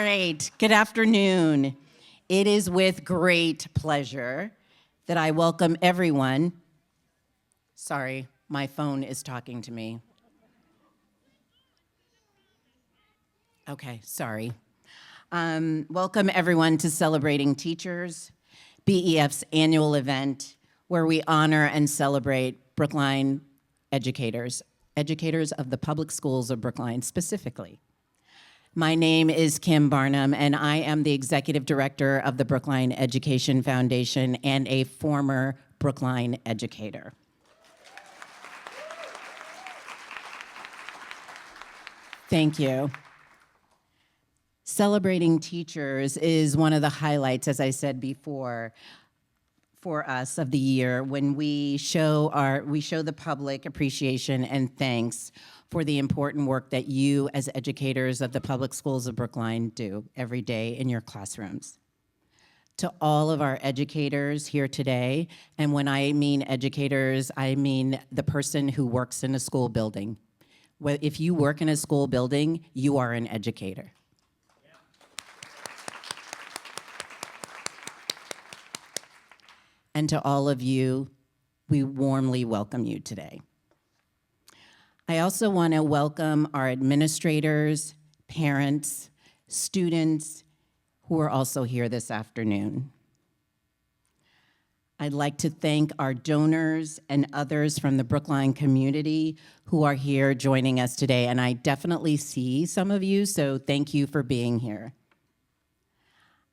right, good afternoon. It is with great pleasure that I welcome everyone. Sorry, my phone is talking to me. Okay, sorry. Welcome everyone to Celebrating Teachers, BEF's annual event where we honor and celebrate Brookline educators of the public schools of Brookline specifically. My name is Kim Barnum, and I am the Executive Director of the Brookline Education Foundation and a former Brookline educator. Thank you. Celebrating Teachers is one of the highlights, as I said before, for us of the year when we show the public appreciation and thanks for the important work that you as educators of the public schools of Brookline do every day in your classrooms. To all of our educators here today, and when I mean educators, I mean the person who works in a school building. If you work in a school building, you are an educator. And to all of you, we warmly welcome you today. I also want to welcome our administrators, parents, students who are also here this afternoon. I'd like to thank our donors and others from the Brookline community who are here joining us today, and I definitely see some of you, so thank you for being here.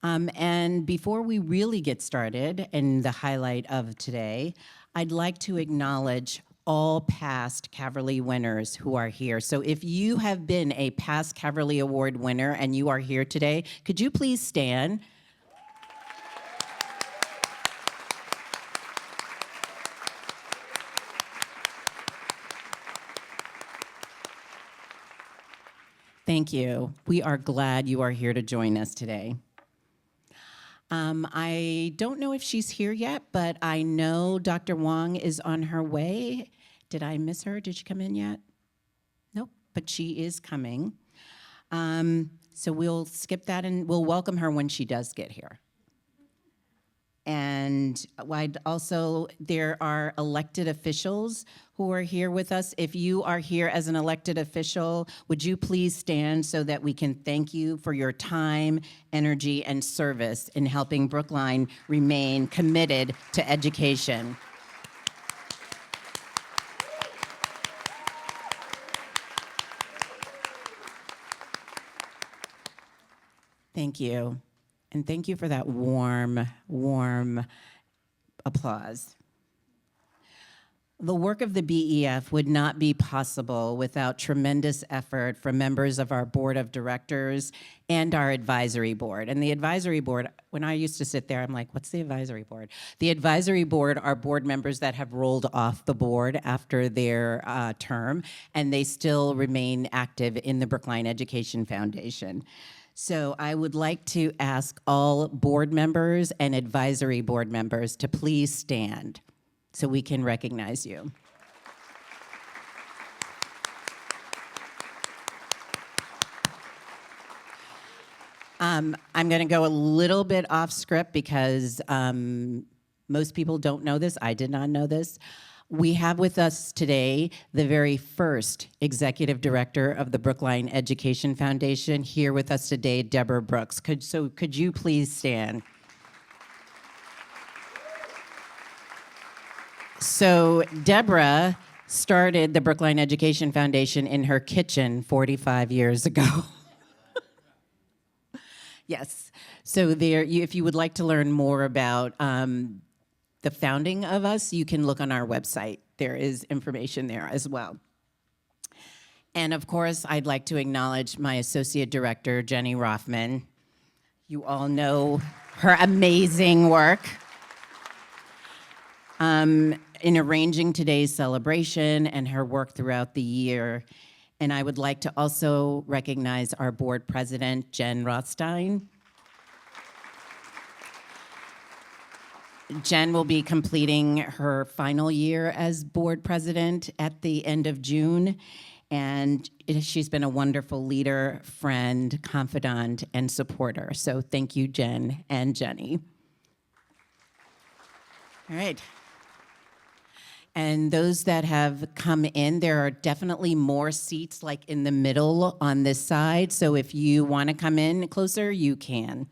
And before we really get started in the highlight of today, I'd like to acknowledge all past Caverly winners who are here. So if you have been a past Caverly Award winner and you are here today, could you please stand? Thank you. We are glad you are here to join us today. I don't know if she's here yet, but I know Dr. Wong is on her way. Did I miss her? Did she come in yet? Nope, but she is coming. So we'll skip that and we'll welcome her when she does get here. And there are elected officials who are here with us. If you are here as an elected official, would you please stand so that we can thank you for your time, energy, and service in helping Brookline remain committed to education. Thank you. And thank you for that warm, warm applause. The work of the BEF would not be possible without tremendous effort from members of our board of directors and our advisory board. And the advisory board, when I used to sit there, I'm like, what's the advisory board? The advisory board are board members that have rolled off the board after their term, and they still remain active in the Brookline Education Foundation. So I would like to ask all board members and advisory board members to please stand so we can recognize you. I'm going to go a little bit off script because most people don't know this. I did not know this. We have with us today the very first executive director of the Brookline Education Foundation. Here with us today, Deborah Brooks. Could you please stand? So Deborah started the Brookline Education Foundation in her kitchen 45 years ago. Yes. So if you would like to learn more about the founding of us, you can look on our website. There is information there as well. And of course, I'd like to acknowledge my associate director, Jenny Rothman. You all know her amazing work in arranging today's celebration and her work throughout the year. And I would like to also recognize our board president, Jen Rothstein. Jen will be completing her final year as board president at the end of June, And she's been a wonderful leader, friend, confidant, and supporter. So thank you, Jen and Jenny. All right. And those that have come in, there are definitely more seats like in the middle on this side. So if you want to come in closer, you can.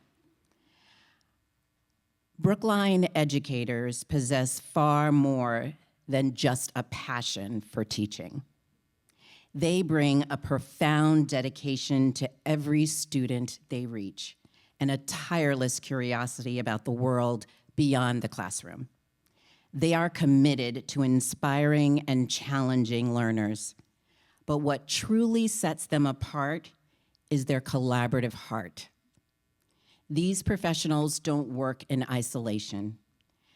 Brookline educators possess far more than just a passion for teaching. They bring a profound dedication to every student they reach and a tireless curiosity about the world beyond the classroom. They are committed to inspiring and challenging learners, but what truly sets them apart is their collaborative heart. These professionals don't work in isolation.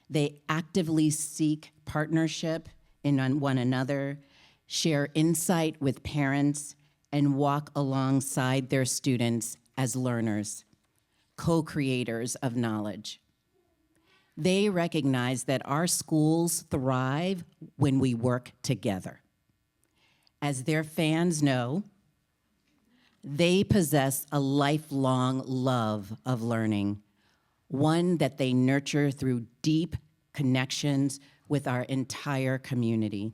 They actively seek partnership in one another, share insight with parents, and walk alongside their students as learners, co-creators of knowledge. They recognize that our schools thrive when we work together. As their fans know, they possess a lifelong love of learning, one that they nurture through deep connections with our entire community.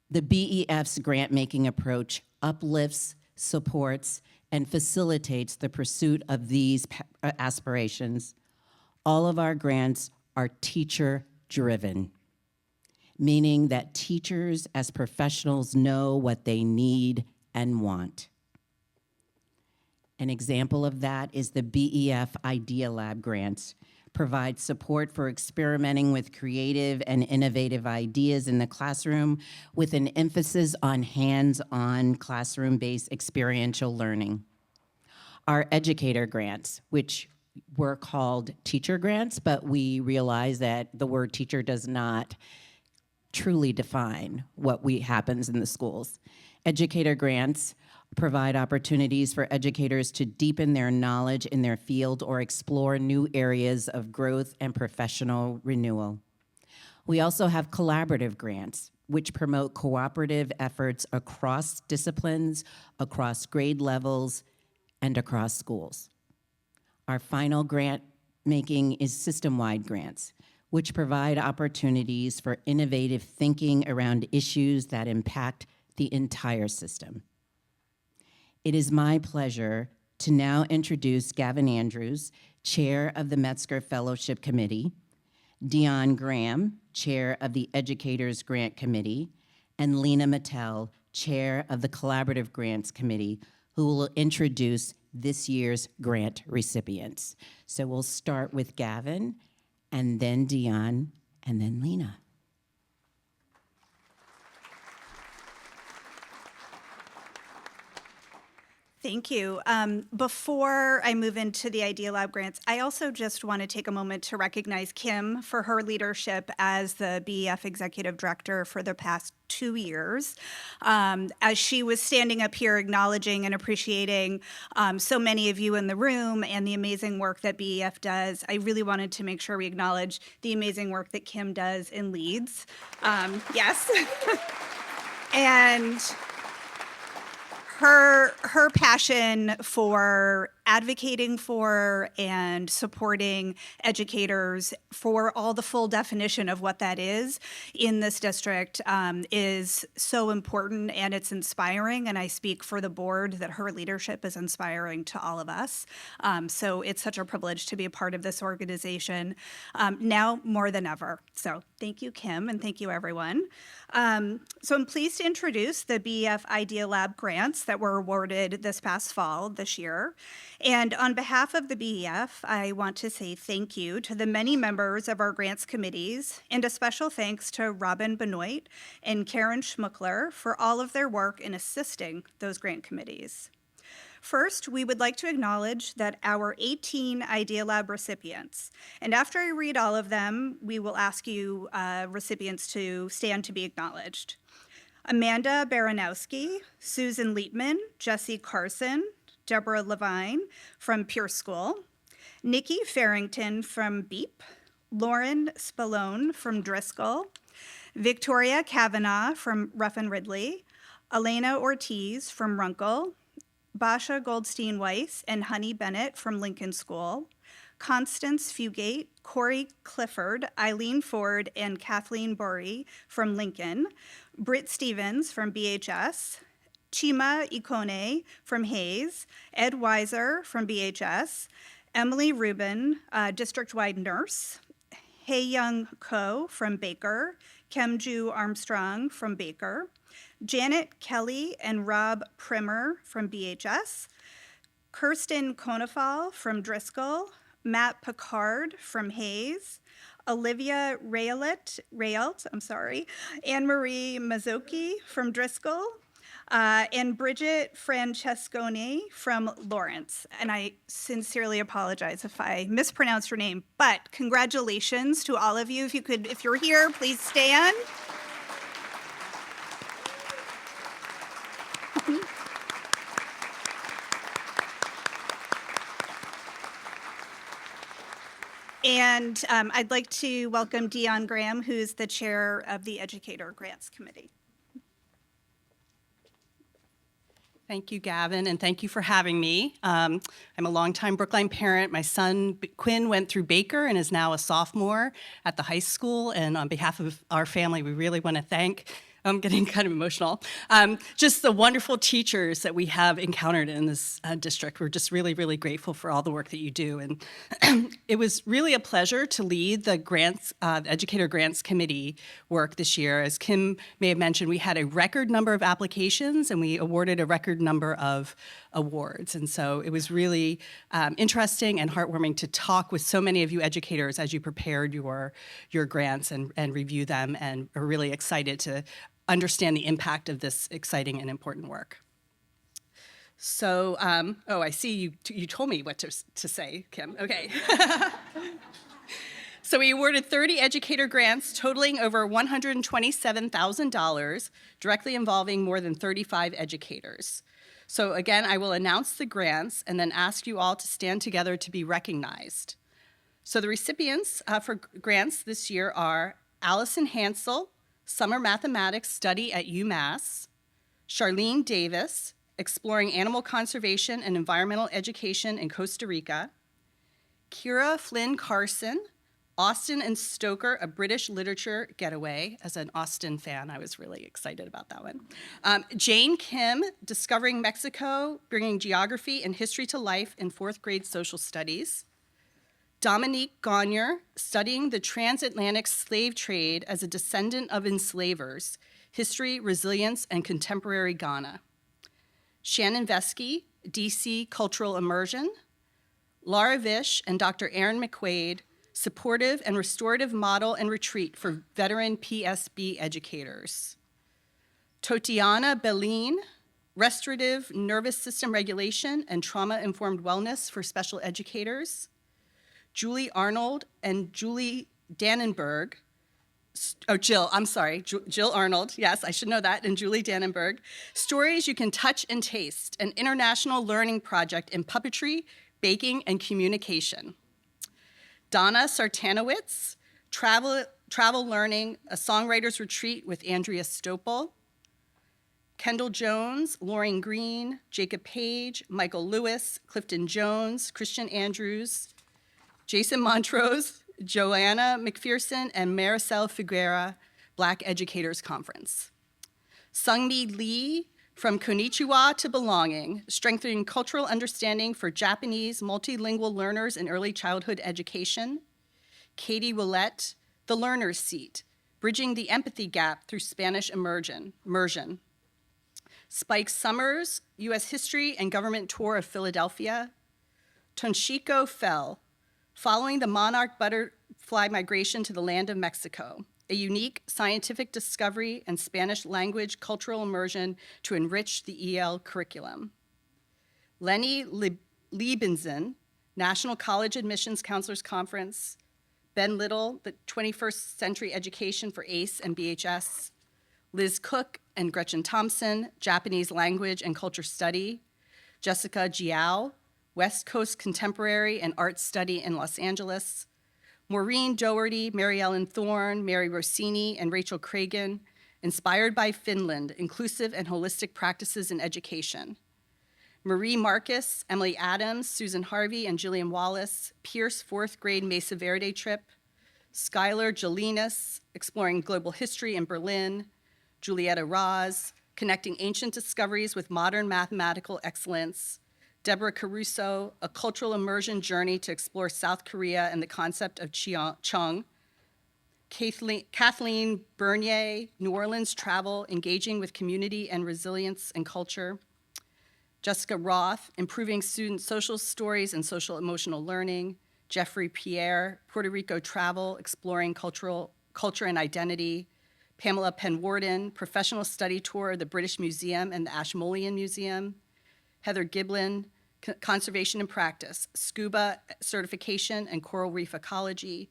The BEF's grant-making approach uplifts, supports, and facilitates the pursuit of these aspirations. All of our grants are teacher-driven, meaning that teachers as professionals know what they need and want. An example of that is the BEF Idea Lab grants, provide support for experimenting with creative and innovative ideas in the classroom with an emphasis on hands-on classroom-based experiential learning. Our educator grants, which were called teacher grants, but we realize that the word teacher does not truly define what happens in the schools. Educator grants provide opportunities for educators to deepen their knowledge in their field or explore new areas of growth and professional renewal. We also have collaborative grants, which promote cooperative efforts across disciplines, across grade levels, and across schools. Our final grant making is system-wide grants, which provide opportunities for innovative thinking around issues that impact the entire system. It is my pleasure to now introduce Gavin Andrews, Chair of the Metzger Fellowship Committee, Dion Graham, Chair of the Educators Grant Committee, and Lena Mattel, Chair of the Collaborative Grants Committee, who will introduce this year's grant recipients. So we'll start with Gavin, and then Dion, and then Lena. Thank you. Before I move into the Idea Lab grants, I also just want to take a moment to recognize Kim for her leadership as the BEF Executive Director for the past 2 years. As she was standing up here acknowledging and appreciating so many of you in the room and the amazing work that BEF does, I really wanted to make sure we acknowledge the amazing work that Kim does and leads. Yes. And her passion for advocating for and supporting educators for all the full definition of what that is in this district is so important, and it's inspiring, and I speak for the board that her leadership is inspiring to all of us. So it's such a privilege to be a part of this organization now more than ever. So thank you, Kim, and thank you, everyone. So I'm pleased to introduce the BEF Idea Lab grants that were awarded this past fall this year. And on behalf of the BEF, I want to say thank you to the many members of our grants committees, and a special thanks to Robin Benoit and Karen Schmuckler for all of their work in assisting those grant committees. First, we would like to acknowledge that our 18 Idea Lab recipients, and after I read all of them, we will ask you recipients to stand to be acknowledged. Amanda Baranowski, Susan Lietman, Jesse Carson, Deborah Levine from Pierce School, Nikki Farrington from BEEP, Lauren Spallone from Driscoll, Victoria Kavanaugh from Ruffin Ridley, Elena Ortiz from Runkle, Basha Goldstein-Weiss and Honey Bennett from Lincoln School, Constance Fugate, Corey Clifford, Eileen Ford, and Kathleen Burry from Lincoln, Britt Stevens from BHS, Chima Ikone from Hayes, Ed Weiser from BHS, Emily Rubin, district-wide nurse, Hei Young Ko from Baker, Kemju Armstrong from Baker, Janet Kelly and Rob Primer from BHS, Kirsten Konefal from Driscoll, Matt Picard from Hayes, Olivia Rayault, Anne-Marie Mazzocchi from Driscoll, and Bridget Francesconi from Lawrence. And I sincerely apologize if I mispronounced your name, but congratulations to all of you. If you're here, please stand. And I'd like to welcome Dion Graham, who's the chair of the Educator Grants Committee. Thank you, Gavin, and thank you for having me. I'm a longtime Brookline parent. My son, Quinn, went through Baker and is now a sophomore at the high school. And on behalf of our family, we really want to thank, I'm getting kind of emotional, just the wonderful teachers that we have encountered in this district. We're just really, really grateful for all the work that you do. And it was really a pleasure to lead the grants, Educator Grants Committee work this year. As Kim may have mentioned, we had a record number of applications and we awarded a record number of awards. And so it was really interesting and heartwarming to talk with so many of you educators as you prepared your grants and review them, and are really excited to understand the impact of this exciting and important work. So, I see you told me what to say, Kim. Okay. So we awarded 30 educator grants totaling over $127,000, directly involving more than 35 educators. So again, I will announce the grants and then ask you all to stand together to be recognized. So the recipients for grants this year are Allison Hansel, Summer Mathematics Study at UMass, Charlene Davis, Exploring Animal Conservation and Environmental Education in Costa Rica, Kira Flynn Carson, Austen and Stoker, A British Literature Getaway. As an Austen fan, I was really excited about that one. Jane Kim, Discovering Mexico, Bringing Geography and History to Life in Fourth Grade Social Studies. Dominique Gagner, Studying the Transatlantic Slave Trade as a Descendant of Enslavers, History, Resilience, and Contemporary Ghana. Shannon Vesky, DC Cultural Immersion. Laura Vish and Dr. Aaron McQuaid, Supportive and Restorative Model and Retreat for Veteran PSB Educators. Totiana Belin, Restorative Nervous System Regulation and Trauma-Informed Wellness for Special Educators. Julie Arnold and Julie Dannenberg, Jill Arnold, yes, I should know that, and Julie Dannenberg. Stories You Can Touch and Taste, an international learning project in puppetry, baking, and communication. Donna Sartanowitz, Travel Learning, a Songwriter's Retreat with Andrea Stopel. Kendall Jones, Lauren Green, Jacob Page, Michael Lewis, Clifton Jones, Christian Andrews, Jason Montrose, Joanna McPherson, and Maricel Figuera, Black Educators Conference. Sungmi Lee, From Konnichiwa to Belonging, Strengthening Cultural Understanding for Japanese Multilingual Learners in Early Childhood Education. Katie Willett, The Learner's Seat, Bridging the Empathy Gap Through Spanish Immersion. Spike Summers, U.S. History and Government Tour of Philadelphia. Tonshiko Fell, Following the Monarch Butterfly Migration to the Land of Mexico, a unique scientific discovery and Spanish language cultural immersion to enrich the EL curriculum. Lenny Liebensen, National College Admissions Counselors Conference. Ben Little, the 21st Century Education for ACE and BHS. Liz Cook and Gretchen Thompson, Japanese Language and Culture Study. Jessica Jiao, West Coast Contemporary and Art Study in Los Angeles. Maureen Doherty, Mary Ellen Thorne, Mary Rossini, and Rachel Cragen, Inspired by Finland, Inclusive and Holistic Practices in Education. Marie Marcus, Emily Adams, Susan Harvey, and Jillian Wallace, Pierce 4th grade Mesa Verde trip. Skylar Jelinas, Exploring Global History in Berlin. Julietta Roz, Connecting Ancient Discoveries with Modern Mathematical Excellence. Deborah Caruso, A Cultural Immersion Journey to Explore South Korea and the Concept of Cheong. Kathleen Bernier, New Orleans Travel, Engaging with Community and Resilience and Culture. Jessica Roth, Improving Student Social Stories and Social Emotional Learning. Jeffrey Pierre, Puerto Rico Travel, Exploring Culture and Identity. Pamela Penwarden, Professional Study Tour of the British Museum and the Ashmolean Museum. Heather Giblin, Conservation and Practice, Scuba Certification and Coral Reef Ecology.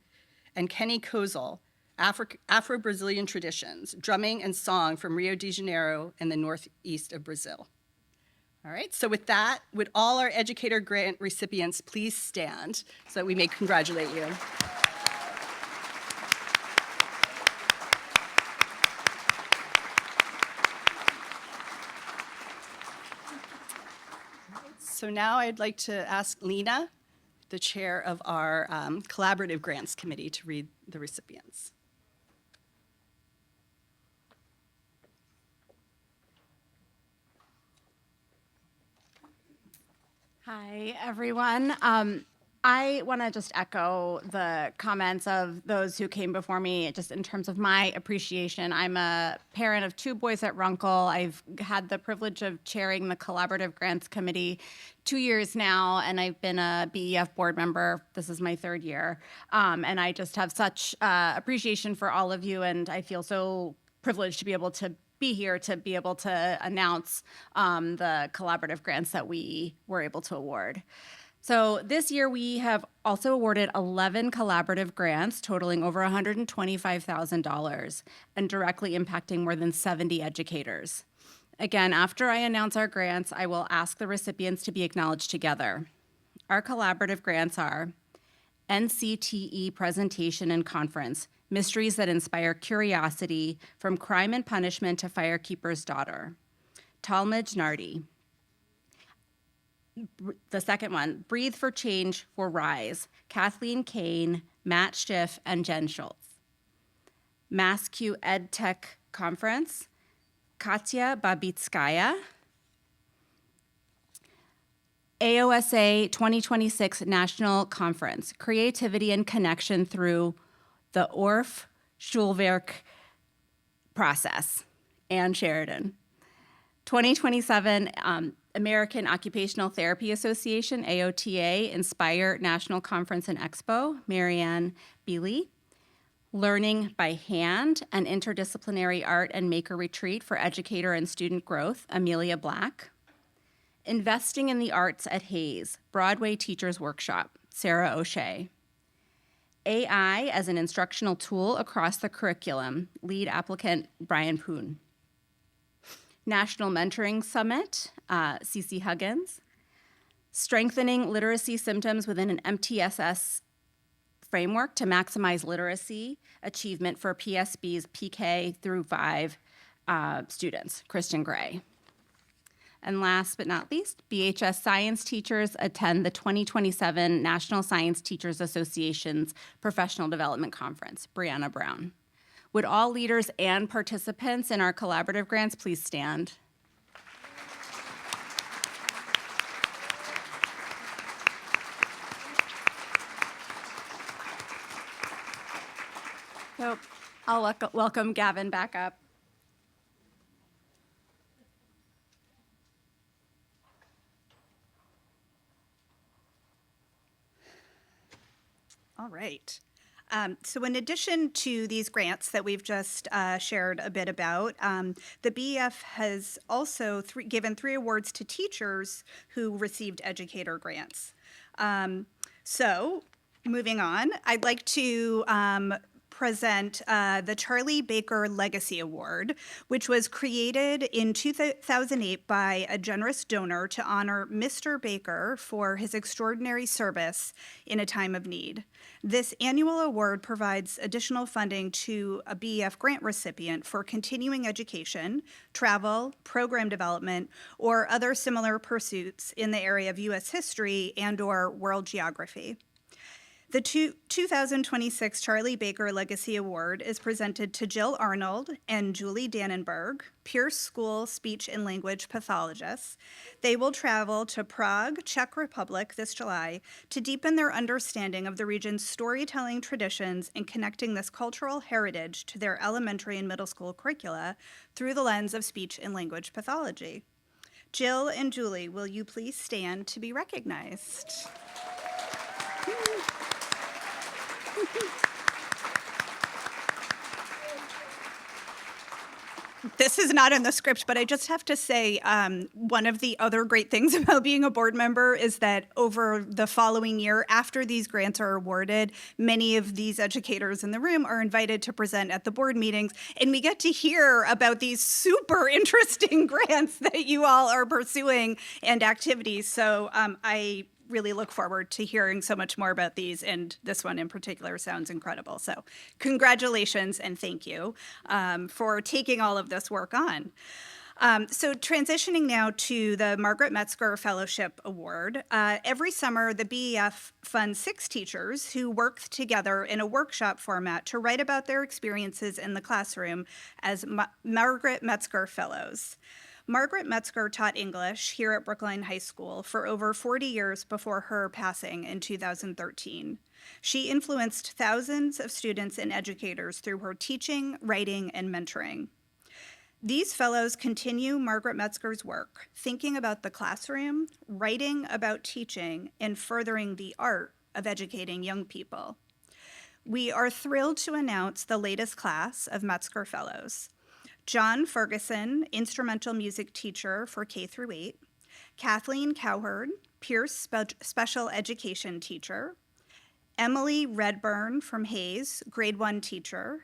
And Kenny Kozel, Afro-Brazilian Traditions, Drumming and Song from Rio de Janeiro and the northeast of Brazil. All right, so with that, would all our educator grant recipients please stand so that we may congratulate you. So now I'd like to ask Lena, the chair of our Collaborative Grants Committee, to read the recipients. Hi, everyone. I want to just echo the comments of those who came before me, just in terms of my appreciation. I'm a parent of 2 boys at Runkle. I've had the privilege of chairing the Collaborative Grants Committee 2 years now, and I've been a BEF board member. This is my 3rd year. And I just have such appreciation for all of you, and I feel so privileged to be able to be here to be able to announce the collaborative grants that we were able to award. So this year we have also awarded 11 collaborative grants totaling over $125,000 and directly impacting more than 70 educators. Again, after I announce our grants, I will ask the recipients to be acknowledged together. Our collaborative grants are NCTE Presentation and Conference, Mysteries that Inspire Curiosity, From Crime and Punishment to Firekeeper's Daughter. Talmage Nardi. The second one, Breathe for Change for Rise, Kathleen Kane, Matt Schiff, and Jen Schultz. MassQ EdTech Conference, Katya Babitskaya. AOSA 2026 National Conference, Creativity and Connection Through the Orff Schulwerk Process, Ann Sheridan. 2027 American Occupational Therapy Association, AOTA, Inspire National Conference and Expo, Marianne Beely. Learning by Hand, an Interdisciplinary Art and Maker Retreat for Educator and Student Growth, Amelia Black. Investing in the Arts at Hayes, Broadway Teachers Workshop, Sarah O'Shea. AI as an instructional tool across the curriculum, lead applicant Brian Poon. National Mentoring Summit, CC Huggins. Strengthening literacy symptoms within an MTSS framework to maximize literacy achievement for PSB's PK through 5 students, Kristen Gray. And last but not least, BHS science teachers attend the 2027 National Science Teachers Association's Professional Development Conference, Brianna Brown. Would all leaders and participants in our collaborative grants please stand? So I'll welcome Gavin back up. All right. So in addition to these grants that we've just shared a bit about, the BEF has also given 3 awards to teachers who received educator grants. So moving on, I'd like to present the Charlie Baker Legacy Award, which was created in 2008 by a generous donor to honor Mr. Baker for his extraordinary service in a time of need. This annual award provides additional funding to a BEF grant recipient for continuing education, travel, program development, or other similar pursuits in the area of U.S. history and/or world geography. The 2026 Charlie Baker Legacy Award is presented to Jill Arnold and Julie Dannenberg, Pierce School Speech and Language Pathologists. They will travel to Prague, Czech Republic this July to deepen their understanding of the region's storytelling traditions and connecting this cultural heritage to their elementary and middle school curricula through the lens of speech and language pathology. Jill and Julie, will you please stand to be recognized? This is not in the script, but I just have to say one of the other great things about being a board member is that over the following year, after these grants are awarded, many of these educators in the room are invited to present at the board meetings, and we get to hear about these super interesting grants that you all are pursuing and activities. So I really look forward to hearing so much more about these, and this one in particular sounds incredible. So congratulations and thank you for taking all of this work on. So transitioning now to the Margaret Metzger Fellowship Award. Every summer, the BEF funds 6 teachers who work together in a workshop format to write about their experiences in the classroom as Margaret Metzger Fellows. Margaret Metzger taught English here at Brookline High School for over 40 years before her passing in 2013. She influenced thousands of students and educators through her teaching, writing, and mentoring. These fellows continue Margaret Metzger's work, thinking about the classroom, writing about teaching, and furthering the art of educating young people. We are thrilled to announce the latest class of Metzger Fellows. John Ferguson, instrumental music teacher for K-8, Kathleen Cowherd, Pierce special education teacher, Emily Redburn from Hayes, grade 1 teacher,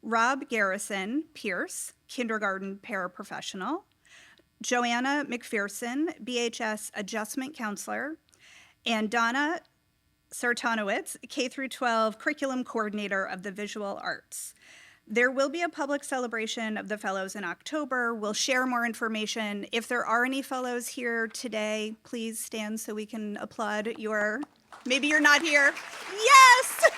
Rob Garrison, Pierce, kindergarten paraprofessional, Joanna McPherson, BHS adjustment counselor, and Donna Sartanowitz, K-12 curriculum coordinator of the visual arts. There will be a public celebration of the fellows in October. We'll share more information. If there are any fellows here today, please stand so we can applaud your, maybe you're not here. Yes!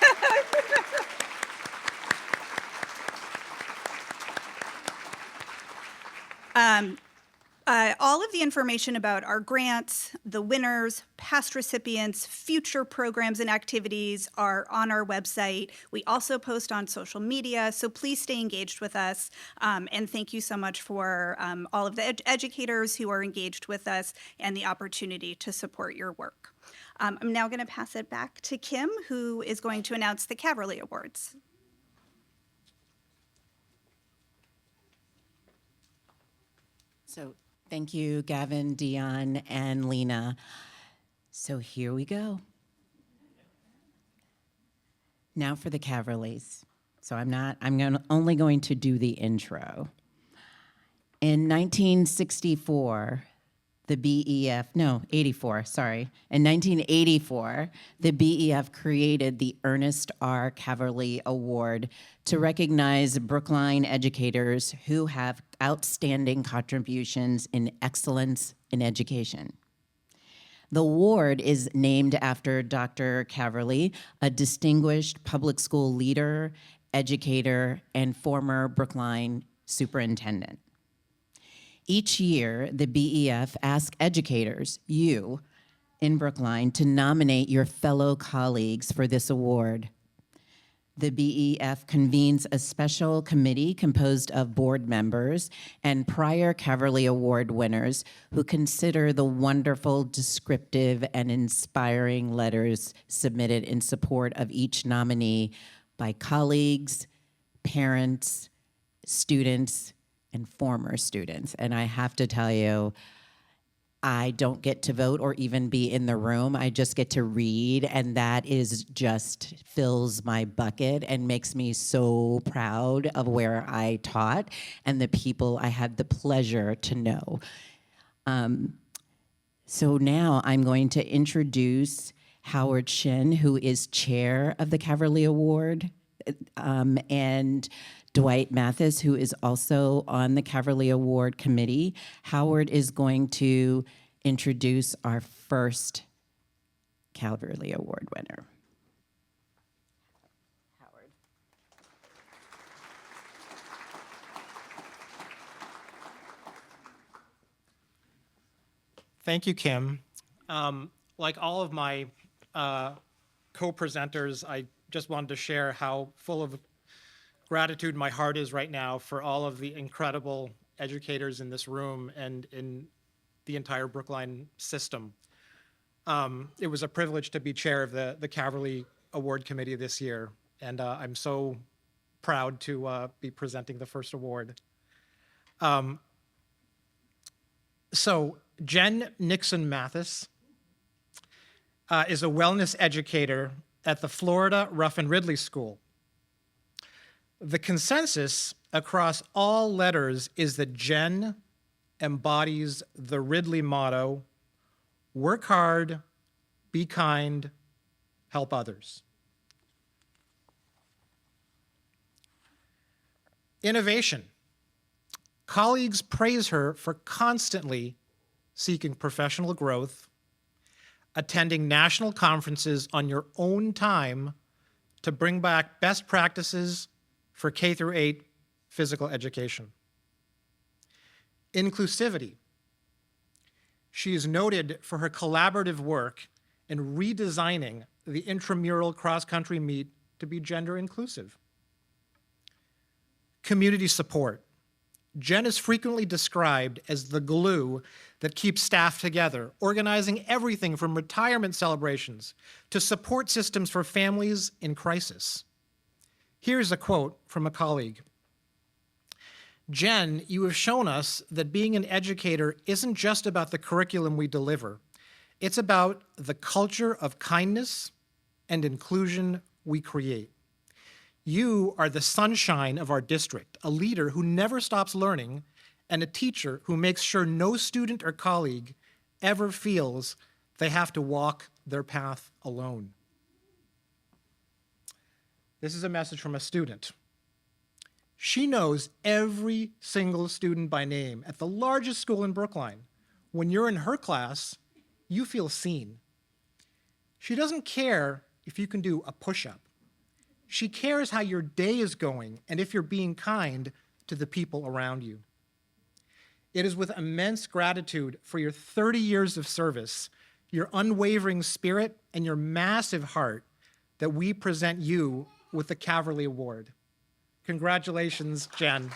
All of the information about our grants, the winners, past recipients, future programs and activities are on our website. We also post on social media, so please stay engaged with us. And thank you so much for all of the educators who are engaged with us and the opportunity to support your work. I'm now going to pass it back to Kim, who is going to announce the Caverly Awards. So thank you, Gavin, Dion, and Lena. So here we go. Now for the Caverlys. So I'm only going to do the intro. In 1984, the BEF, no, 84, sorry. In 1984, the BEF created the Ernest R. Caverly Award to recognize Brookline educators who have outstanding contributions in excellence in education. The award is named after Dr. Caverly, a distinguished public school leader, educator, and former Brookline superintendent. Each year, the BEF asks educators, you, in Brookline, to nominate your fellow colleagues for this award. The BEF convenes a special committee composed of board members and prior Caverly Award winners who consider the wonderful, descriptive, and inspiring letters submitted in support of each nominee by colleagues, parents, students, and former students. And I have to tell you, I don't get to vote or even be in the room. I just get to read, and that is just fills my bucket and makes me so proud of where I taught and the people I had the pleasure to know. So now I'm going to introduce Howard Shin, who is chair of the Caverly Award, and Dwight Mathis, who is also on the Caverly Award committee. Howard is going to introduce our first Caverly Award winner. Howard. Thank you, Kim. Like all of my co-presenters, I just wanted to share how full of gratitude my heart is right now for all of the incredible educators in this room and in the entire Brookline system. It was a privilege to be chair of the Caverly Award Committee this year, and I'm so proud to be presenting the first award. So Jen Nixon Mathis is a wellness educator at the Florida Ruff and Ridley School. The consensus across all letters is that Jen embodies the Ridley motto, work hard, be kind, help others. Innovation. Colleagues praise her for constantly seeking professional growth, attending national conferences on your own time to bring back best practices for K through 8 physical education. Inclusivity. She is noted for her collaborative work in redesigning the intramural cross-country meet to be gender inclusive. Community support. Jen is frequently described as the glue that keeps staff together, organizing everything from retirement celebrations to support systems for families in crisis. Here's a quote from a colleague. Jen, you have shown us that being an educator isn't just about the curriculum we deliver. It's about the culture of kindness and inclusion we create. You are the sunshine of our district, a leader who never stops learning, and a teacher who makes sure no student or colleague ever feels they have to walk their path alone. This is a message from a student. She knows every single student by name at the largest school in Brookline. When you're in her class, you feel seen. She doesn't care if you can do a push-up. She cares how your day is going and if you're being kind to the people around you. It is with immense gratitude for your 30 years of service, your unwavering spirit, and your massive heart that we present you with the Caverly Award. Congratulations, Jen.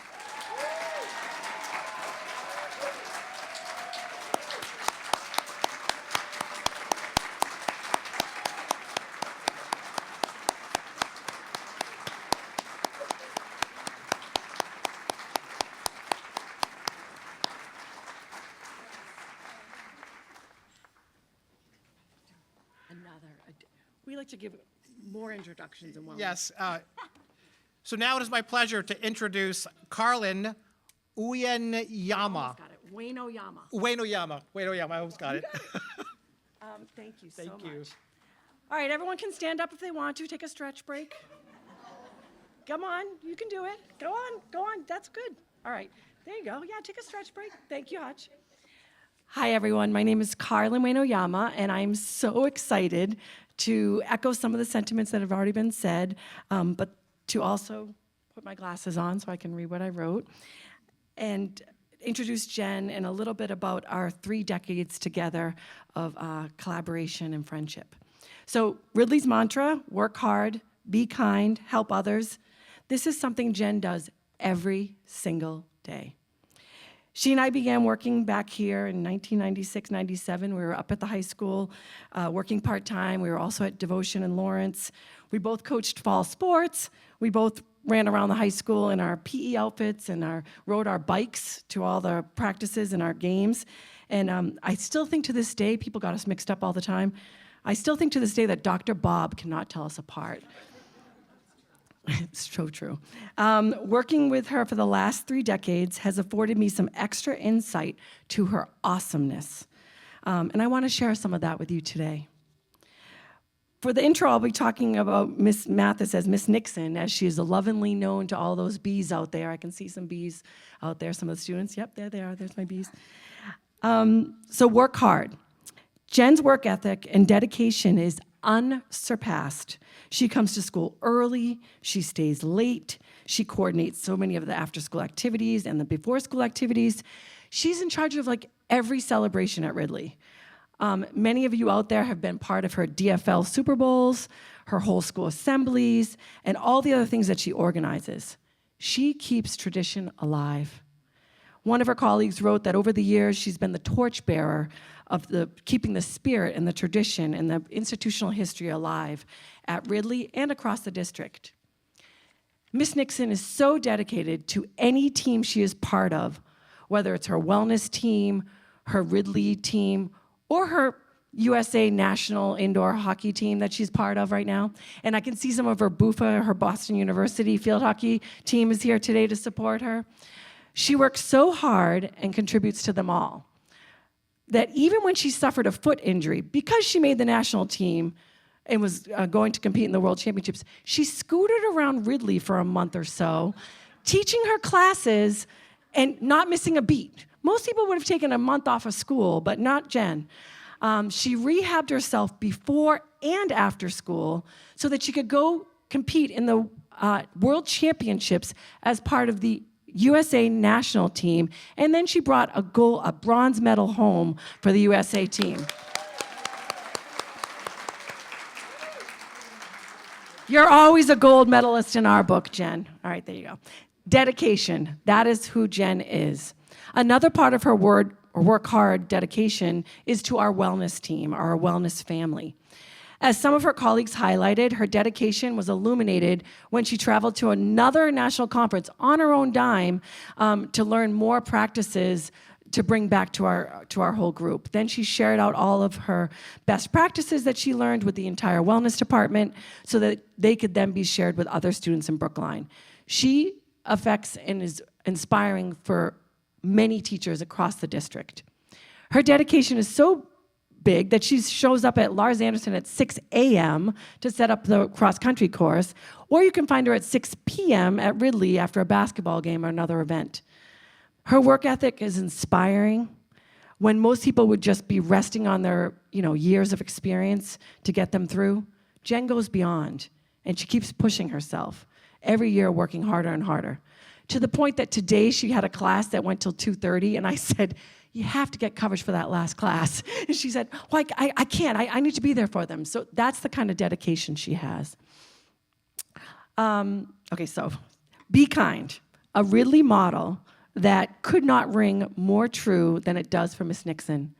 We like to give more introductions in one. Yes. So now it is my pleasure to introduce Carolyn Uyenyama. Got it. Uenoyama. Uenoyama, I almost got it. Thank you so Thank you. much. All right, everyone can stand up if they want to. Take a stretch break. Come on, you can do it. Go on. That's good. All right, there you go. Yeah, take a stretch break. Thank you, Hutch. Hi, everyone. My name is Carolyn Uenoyama, and I'm so excited to echo some of the sentiments that have already been said, but to also put my glasses on so I can read what I wrote, and introduce Jen and a little bit about our 3 decades together of collaboration and friendship. So Ridley's mantra, work hard, be kind, help others. This is something Jen does every single day. She and I began working back here in 1996, 97. We were up at the high school working part-time. We were also at Devotion in Lawrence. We both coached fall sports. We both ran around the high school in our PE outfits and rode our bikes to all the practices and our games. And I still think to this day, people got us mixed up all the time. I still think to this day that Dr. Bob cannot tell us apart. It's so true. Working with her for the last 3 decades has afforded me some extra insight to her awesomeness. And I want to share some of that with you today. For the intro, I'll be talking about Miss Mathis as Miss Nixon, as she is lovingly known to all those bees out there. I can see some bees out there, some of the students. Yep, there they are. There's my bees. So work hard. Jen's work ethic and dedication is unsurpassed. She comes to school early, she stays late, she coordinates so many of the after-school activities and the before-school activities. She's in charge of like every celebration at Ridley. Many of you out there have been part of her DFL Super Bowls, her whole school assemblies, and all the other things that she organizes. She keeps tradition alive. One of her colleagues wrote that over the years, she's been the torchbearer of keeping the spirit and the tradition and the institutional history alive at Ridley and across the district. Miss Nixon is so dedicated to any team she is part of, whether it's her wellness team, her Ridley team, or her USA National Indoor Hockey team that she's part of right now. And I can see some of her BUFA, her Boston University field hockey team is here today to support her. She works so hard and contributes to them all that even when she suffered a foot injury, because she made the national team and was going to compete in the World Championships, she scooted around Ridley for a month or so, teaching her classes and not missing a beat. Most people would have taken a month off of school, but not Jen. She rehabbed herself before and after school so that she could go compete in the World Championships as part of the USA national team, and then she brought a bronze medal home for the USA team. You're always a gold medalist in our book, Jen. All right, there you go. Dedication, that is who Jen is. Another part of her work hard dedication is to our wellness team, our wellness family. As some of her colleagues highlighted, her dedication was illuminated when she traveled to another national conference on her own dime to learn more practices to bring back to our whole group. Then she shared out all of her best practices that she learned with the entire wellness department so that they could then be shared with other students in Brookline. She affects and is inspiring for many teachers across the district. Her dedication is so big that she shows up at Lars Anderson at 6 a.m. to set up the cross-country course, or you can find her at 6 p.m. at Ridley after a basketball game or another event. Her work ethic is inspiring. When most people would just be resting on their years of experience to get them through, Jen goes beyond, and she keeps pushing herself, every year working harder and harder, to the point that today she had a class that went till 2:30, and I said, you have to get coverage for that last class. And she said, well, I can't. I need to be there for them. So that's the kind of dedication she has. Okay, so be kind. A Ridley model that could not ring more true than it does for Miss Nixon.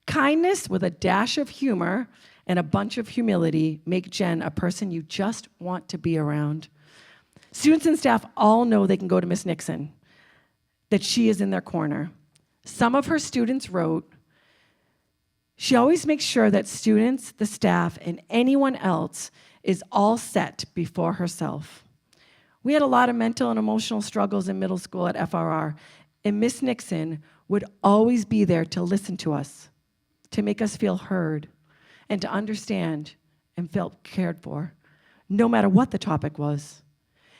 Kindness with a dash of humor and a bunch of humility make Jen a person you just want to be around. Students and staff all know they can go to Miss Nixon, that she is in their corner. Some of her students wrote, she always makes sure that students, the staff, and anyone else is all set before herself. We had a lot of mental and emotional struggles in middle school at FRR, and Miss Nixon would always be there to listen to us, to make us feel heard, and to understand and felt cared for, no matter what the topic was.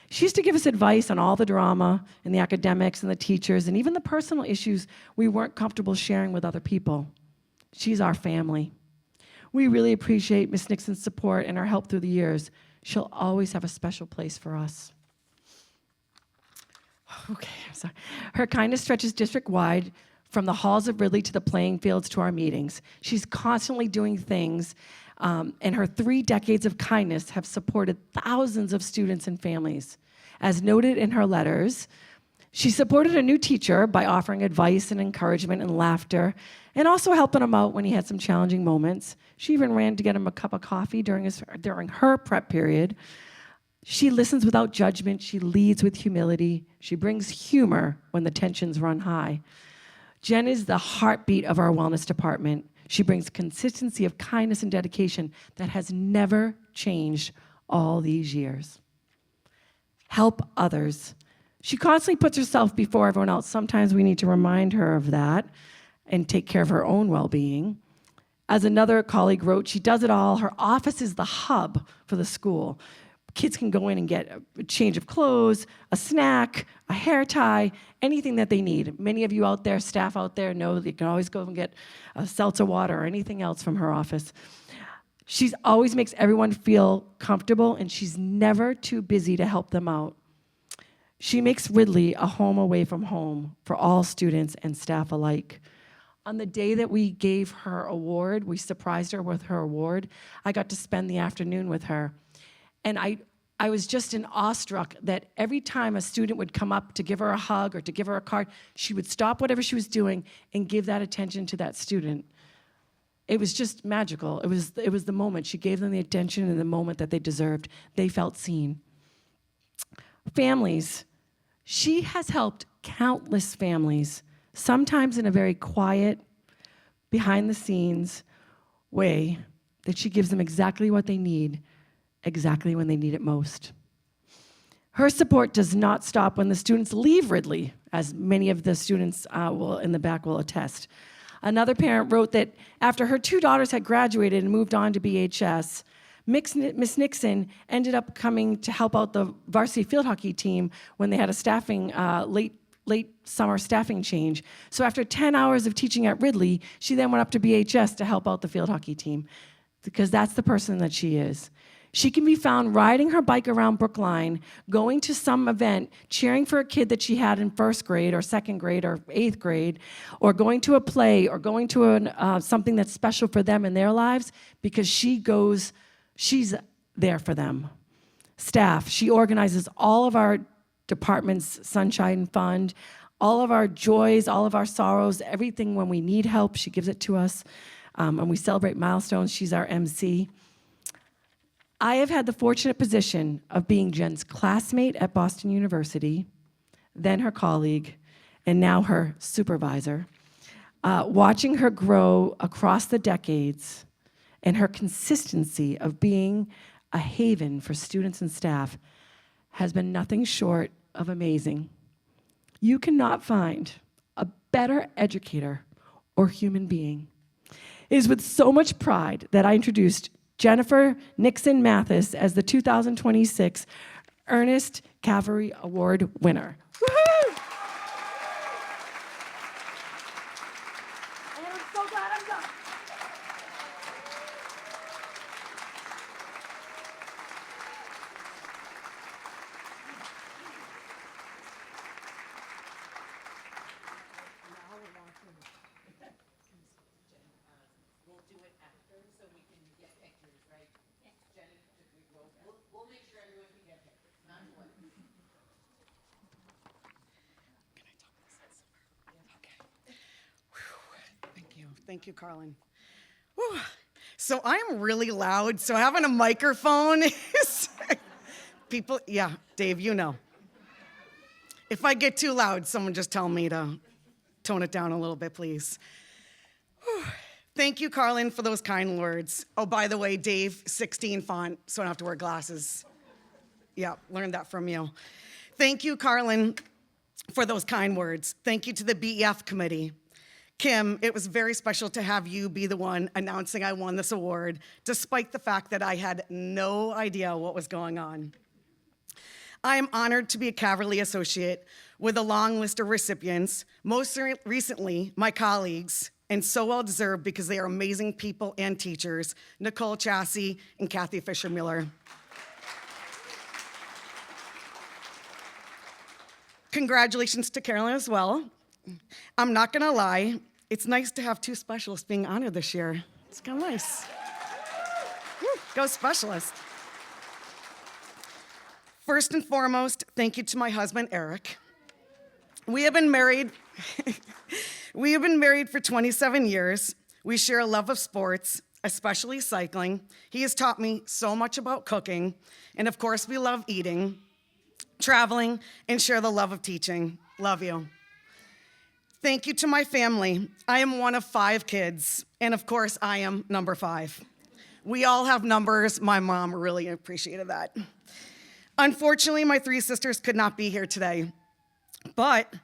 She used to give us advice on all the drama and the academics and the teachers and even the personal issues we weren't comfortable sharing with other people. She's our family. We really appreciate Miss Nixon's support and her help through the years. She'll always have a special place for us. Okay, I'm sorry. Her kindness stretches district-wide from the halls of Ridley to the playing fields to our meetings. She's constantly doing things, and her 3 decades of kindness have supported thousands of students and families. As noted in her letters, she supported a new teacher by offering advice and encouragement and laughter, and also helping him out when he had some challenging moments. She even ran to get him a cup of coffee during her prep period. She listens without judgment. She leads with humility. She brings humor when the tensions run high. Jen is the heartbeat of our wellness department. She brings consistency of kindness and dedication that has never changed all these years. Help others. She constantly puts herself before everyone else. Sometimes we need to remind her of that and take care of her own well-being. As another colleague wrote, she does it all. Her office is the hub for the school. Kids can go in and get a change of clothes, a snack, a hair tie, anything that they need. Many of you out there, staff out there, know that you can always go and get a seltzer water or anything else from her office. She always makes everyone feel comfortable, and she's never too busy to help them out. She makes Ridley a home away from home for all students and staff alike. On the day that we gave her award, we surprised her with her award, I got to spend the afternoon with her. And I was just awestruck that every time a student would come up to give her a hug or to give her a card, she would stop whatever she was doing and give that attention to that student. It was just magical. It was the moment. She gave them the attention and the moment that they deserved. They felt seen. Families. She has helped countless families, sometimes in a very quiet, behind-the-scenes way that she gives them exactly what they need, exactly when they need it most. Her support does not stop when the students leave Ridley, as many of the students in the back will attest. Another parent wrote that after her 2 daughters had graduated and moved on to BHS, Miss Nixon ended up coming to help out the varsity field hockey team when they had a staffing, late summer staffing change. So after 10 hours of teaching at Ridley, she then went up to BHS to help out the field hockey team, because that's the person that she is. She can be found riding her bike around Brookline, going to some event, cheering for a kid that she had in 1st grade or 2nd grade or 8th grade, or going to a play or going to something that's special for them in their lives, because she's there for them. Staff, she organizes all of our department's Sunshine Fund, all of our joys, all of our sorrows, everything when we need help, she gives it to us. And we celebrate milestones, she's our MC. I have had the fortunate position of being Jen's classmate at Boston University, then her colleague, and now her supervisor. Watching her grow across the decades and her consistency of being a haven for students and staff has been nothing short of amazing. You cannot find a better educator or human being. It is with so much pride that I introduced Jennifer Nixon Mathis as the 2026 Ernest Caverly Award winner. Woohoo! And I'm so glad I'm done. Thank you, Carolyn. Whew. So I'm really loud, so having a microphone is, people, yeah, Dave, you know. If I get too loud, someone just tell me to tone it down a little bit, please. Whew. Thank you, Carolyn, for those kind words. Oh, by the way, Dave, 16 font, so I don't have to wear glasses. Yeah, learned that from you. Thank you, Carolyn, for those kind words. Thank you to the BEF committee. Kim, it was very special to have you be the one announcing I won this award, despite the fact that I had no idea what was going on. I am honored to be a Caverly Associate with a long list of recipients, most recently my colleagues, and so well-deserved because they are amazing people and teachers, Nicole Chassie and Kathy Fisher-Miller. Congratulations to Carolyn as well. I'm not gonna lie, it's nice to have 2 specialists being honored this year. It's kind of nice. Woo, go specialist. First and foremost, thank you to my husband, Eric. We have been married for 27 years. We share a love of sports, especially cycling. He has taught me so much about cooking, and of course, we love eating, traveling, and share the love of teaching. Love you. Thank you to my family. I am one of 5 kids, and of course, I am number 5. We all have numbers. My mom really appreciated that. Unfortunately, my 3 sisters could not be here today, but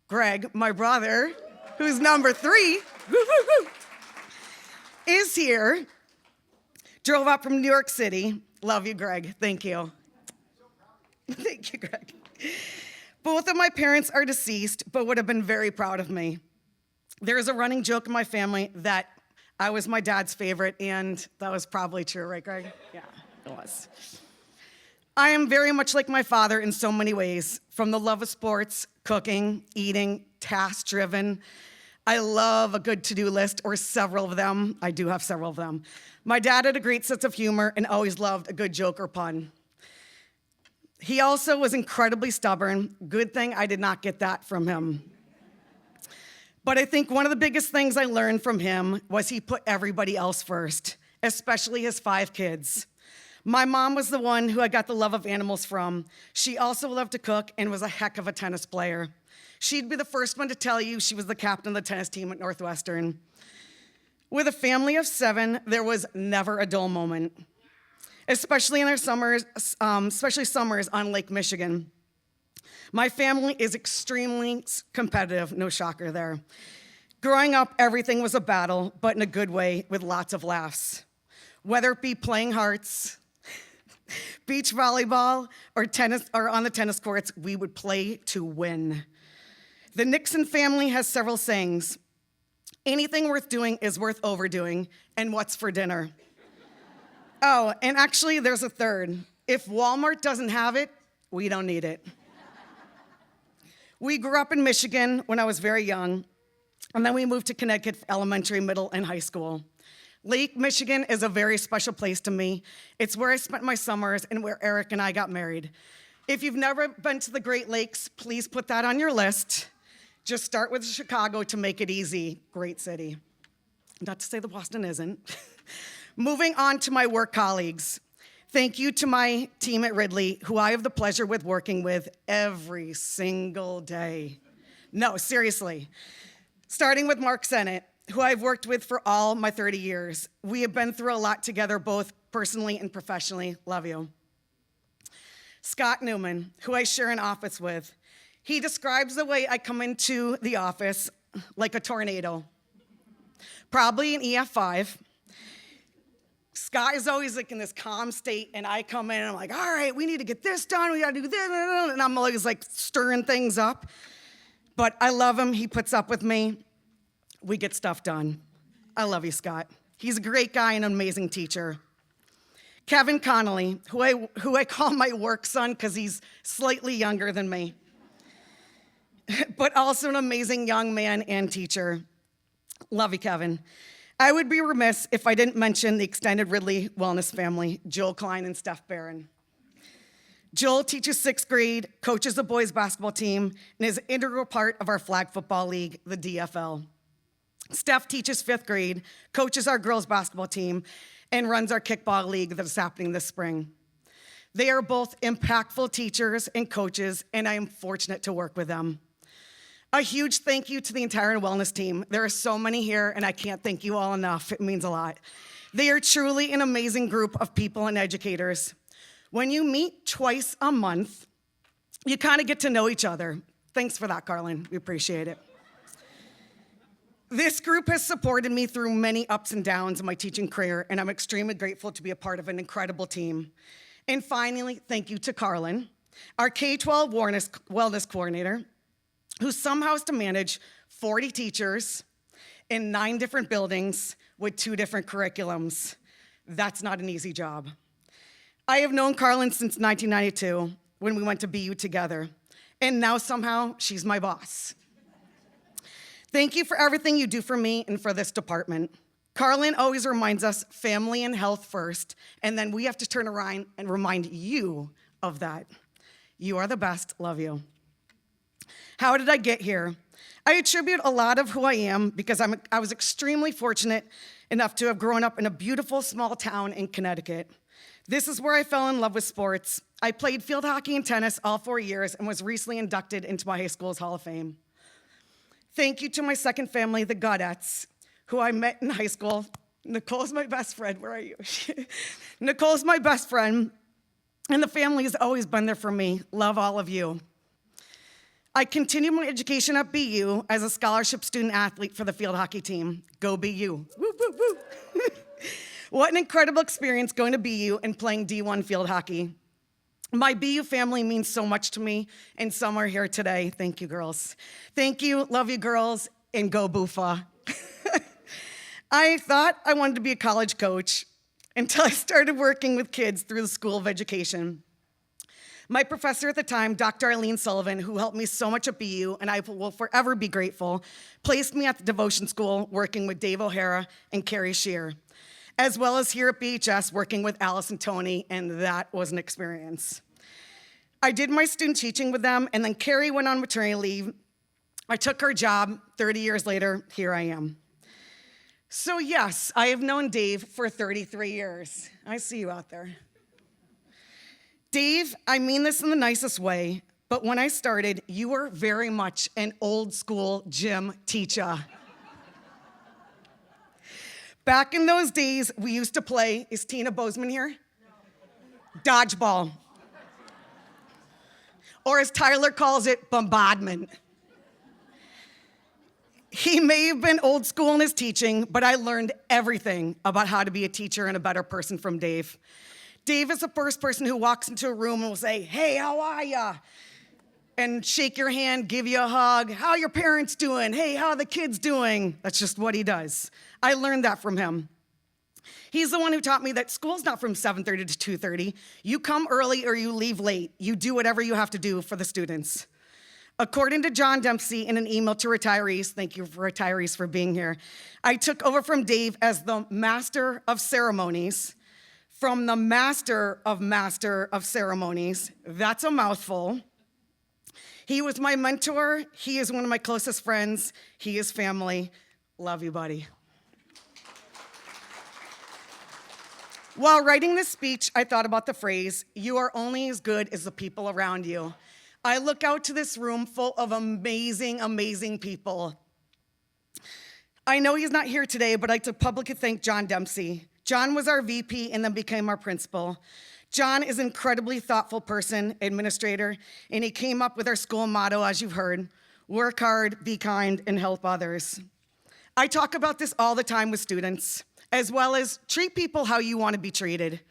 Greg, my brother, who's number 3, is here. Drove up from New York City. Love you, Greg. Thank you. Thank you, Greg. Both of my parents are deceased, but would have been very proud of me. There is a running joke in my family that I was my dad's favorite, and that was probably true, right, Greg? Yeah, it was. I am very much like my father in so many ways, from the love of sports, cooking, eating, task-driven. I love a good to-do list, or several of them. I do have several of them. My dad had a great sense of humor and always loved a good joke or pun. He also was incredibly stubborn. Good thing I did not get that from him. But I think one of the biggest things I learned from him was he put everybody else first, especially his 5 kids. My mom was the one who I got the love of animals from. She also loved to cook and was a heck of a tennis player. She'd be the first one to tell you she was the captain of the tennis team at Northwestern. With a family of 7, there was never a dull moment, especially in our summers, especially summers on Lake Michigan. My family is extremely competitive, no shocker there. Growing up, everything was a battle, but in a good way, with lots of laughs. Whether it be playing hearts, beach volleyball, or tennis, or on the tennis courts, we would play to win. The Nixon family has several sayings. Anything worth doing is worth overdoing, and what's for dinner? Oh, and actually, there's a third. If Walmart doesn't have it, we don't need it. We grew up in Michigan when I was very young, and then we moved to Connecticut for elementary, middle, and high school. Lake Michigan is a very special place to me. It's where I spent my summers and where Eric and I got married. If you've never been to the Great Lakes, please put that on your list. Just start with Chicago to make it easy. Great city. Not to say that Boston isn't. Moving on to my work colleagues. Thank you to my team at Ridley, who I have the pleasure with working with every single day. No, seriously. Starting with Mark Sennett, who I've worked with for all my 30 years. We have been through a lot together, both personally and professionally. Love you. Scott Newman, who I share an office with. He describes the way I come into the office like a tornado. Probably an EF5. Scott is always like in this calm state, and I come in and I'm like, all right, we need to get this done, we gotta do this, and I'm always like stirring things up. But I love him, he puts up with me. We get stuff done. I love you, Scott. He's a great guy and an amazing teacher. Kevin Connolly, who I call my work son because he's slightly younger than me, but also an amazing young man and teacher. Love you, Kevin. I would be remiss if I didn't mention the extended Ridley Wellness family, Joel Klein and Steph Barron. Joel teaches 6th grade, coaches the boys basketball team, and is an integral part of our flag football league, the DFL. Steph teaches 5th grade, coaches our girls basketball team, and runs our kickball league that is happening this spring. They are both impactful teachers and coaches, and I am fortunate to work with them. A huge thank you to the entire wellness team. There are so many here, and I can't thank you all enough. It means a lot. They are truly an amazing group of people and educators. When you meet twice a month, you kind of get to know each other. Thanks for that, Carolyn. We appreciate it. This group has supported me through many ups and downs in my teaching career, and I'm extremely grateful to be a part of an incredible team. And finally, thank you to Carolyn, our K-12 wellness coordinator, who somehow has to manage 40 teachers in 9 different buildings with 2 different curriculums. That's not an easy job. I have known Carolyn since 1992 when we went to BU together, and now somehow she's my boss. Thank you for everything you do for me and for this department. Carolyn always reminds us family and health first, and then we have to turn around and remind you of that. You are the best. Love you. How did I get here? I attribute a lot of who I am because I was extremely fortunate enough to have grown up in a beautiful small town in Connecticut. This is where I fell in love with sports. I played field hockey and tennis all 4 years and was recently inducted into my high school's Hall of Fame. Thank you to my second family, the Gaudettes, who I met in high school. Nicole's my best friend. Where are you? Nicole's my best friend, and the family has always been there for me. Love all of you. I continued my education at BU as a scholarship student athlete for the field hockey team. Go BU. Woo, woo, woo. What an incredible experience going to BU and playing D1 field hockey. My BU family means so much to me, and some are here today. Thank you, girls. Thank you, love you, girls, and go Boofa. I thought I wanted to be a college coach until I started working with kids through the School of Education. My professor at the time, Dr. Eileen Sullivan, who helped me so much at BU, and I will forever be grateful, placed me at the devotion school working with Dave O'Hara and Carrie Shear, as well as here at BHS working with Alice and Tony, and that was an experience. I did my student teaching with them, and then Carrie went on maternity leave. I took her job. 30 years later, here I am. So yes, I have known Dave for 33 years. I see you out there. Dave, I mean this in the nicest way, but when I started, you were very much an old school gym teacher. Back in those days, we used to play, is Tina Bozeman here? Dodgeball. Or as Tyler calls it, bombardment. He may have been old school in his teaching, but I learned everything about how to be a teacher and a better person from Dave. Dave is the first person who walks into a room and will say, hey, how are ya? And shake your hand, give you a hug. How are your parents doing? Hey, how are the kids doing? That's just what he does. I learned that from him. He's the one who taught me that school's not from 7:30 to 2:30. You come early or you leave late. You do whatever you have to do for the students. According to John Dempsey in an email to retirees, thank you for retirees for being here, I took over from Dave as the master of ceremonies, from the master of ceremonies. That's a mouthful. He was my mentor. He is one of my closest friends. He is family. Love you, buddy. While writing this speech, I thought about the phrase, you are only as good as the people around you. I look out to this room full of amazing, amazing people. I know he's not here today, but I'd like to publicly thank John Dempsey. John was our VP and then became our principal. John is an incredibly thoughtful person, administrator, and he came up with our school motto, as you've heard, work hard, be kind, and help others. I talk about this all the time with students, as well as treat people how you want to be treated.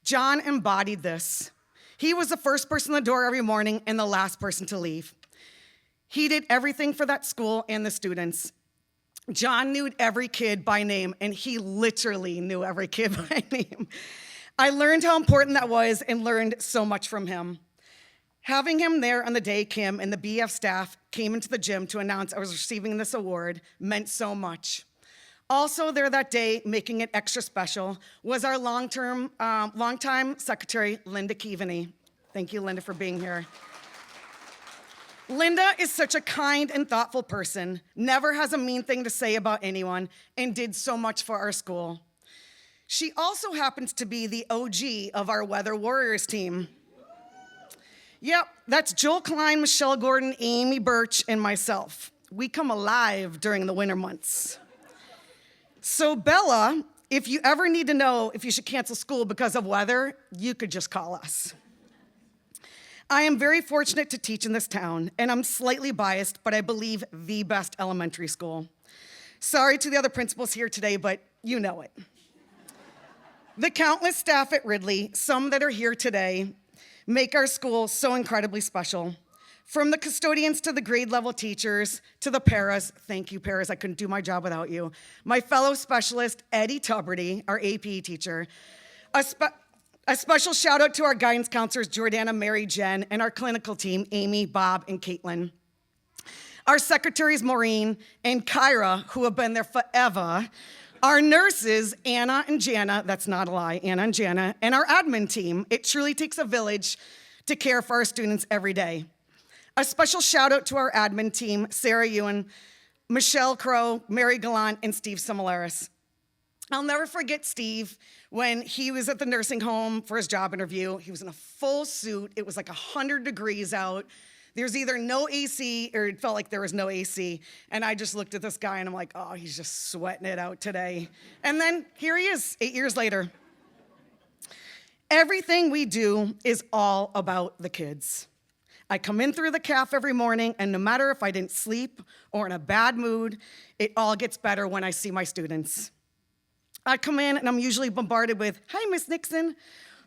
John embodied this. He was the first person in the door every morning and the last person to leave. He did everything for that school and the students. John knew every kid by name, and he literally knew every kid by name. I learned how important that was and learned so much from him. Having him there on the day Kim and the BEF staff came into the gym to announce I was receiving this award meant so much. Also there that day, making it extra special, was our longtime secretary, Linda Keaveney. Thank you, Linda, for being here. Linda is such a kind and thoughtful person, never has a mean thing to say about anyone, and did so much for our school. She also happens to be the OG of our Weather Warriors team. Yep, that's Joel Klein, Michelle Gordon, Amy Birch, and myself. We come alive during the winter months. So Bella, if you ever need to know if you should cancel school because of weather, you could just call us. I am very fortunate to teach in this town, and I'm slightly biased, but I believe the best elementary school. Sorry to the other principals here today, but you know it. The countless staff at Ridley, some that are here today, make our school so incredibly special. From the custodians to the grade level teachers to the paras, thank you paras, I couldn't do my job without you. My fellow specialist, Eddie Tuberty, our AP teacher. A special shout out to our guidance counselors, Jordana, Mary, Jen, and our clinical team, Amy, Bob, and Caitlin. Our secretaries, Maureen and Kyra, who have been there forever. Our nurses, Anna and Jana, that's not a lie, Anna and Jana, and our admin team. It truly takes a village to care for our students every day. A special shout out to our admin team, Sarah Ewan, Michelle Crow, Mary Gallant, and Steve Similaris. I'll never forget Steve when he was at the nursing home for his job interview. He was in a full suit. It was like 100 degrees out. There's either no AC or it felt like there was no AC. And I just looked at this guy and I'm like, oh, he's just sweating it out today. And then here he is, 8 years later. Everything we do is all about the kids. I come in through the caf every morning, and no matter if I didn't sleep or in a bad mood, it all gets better when I see my students. I come in and I'm usually bombarded with, "Hi, Miss Nixon,"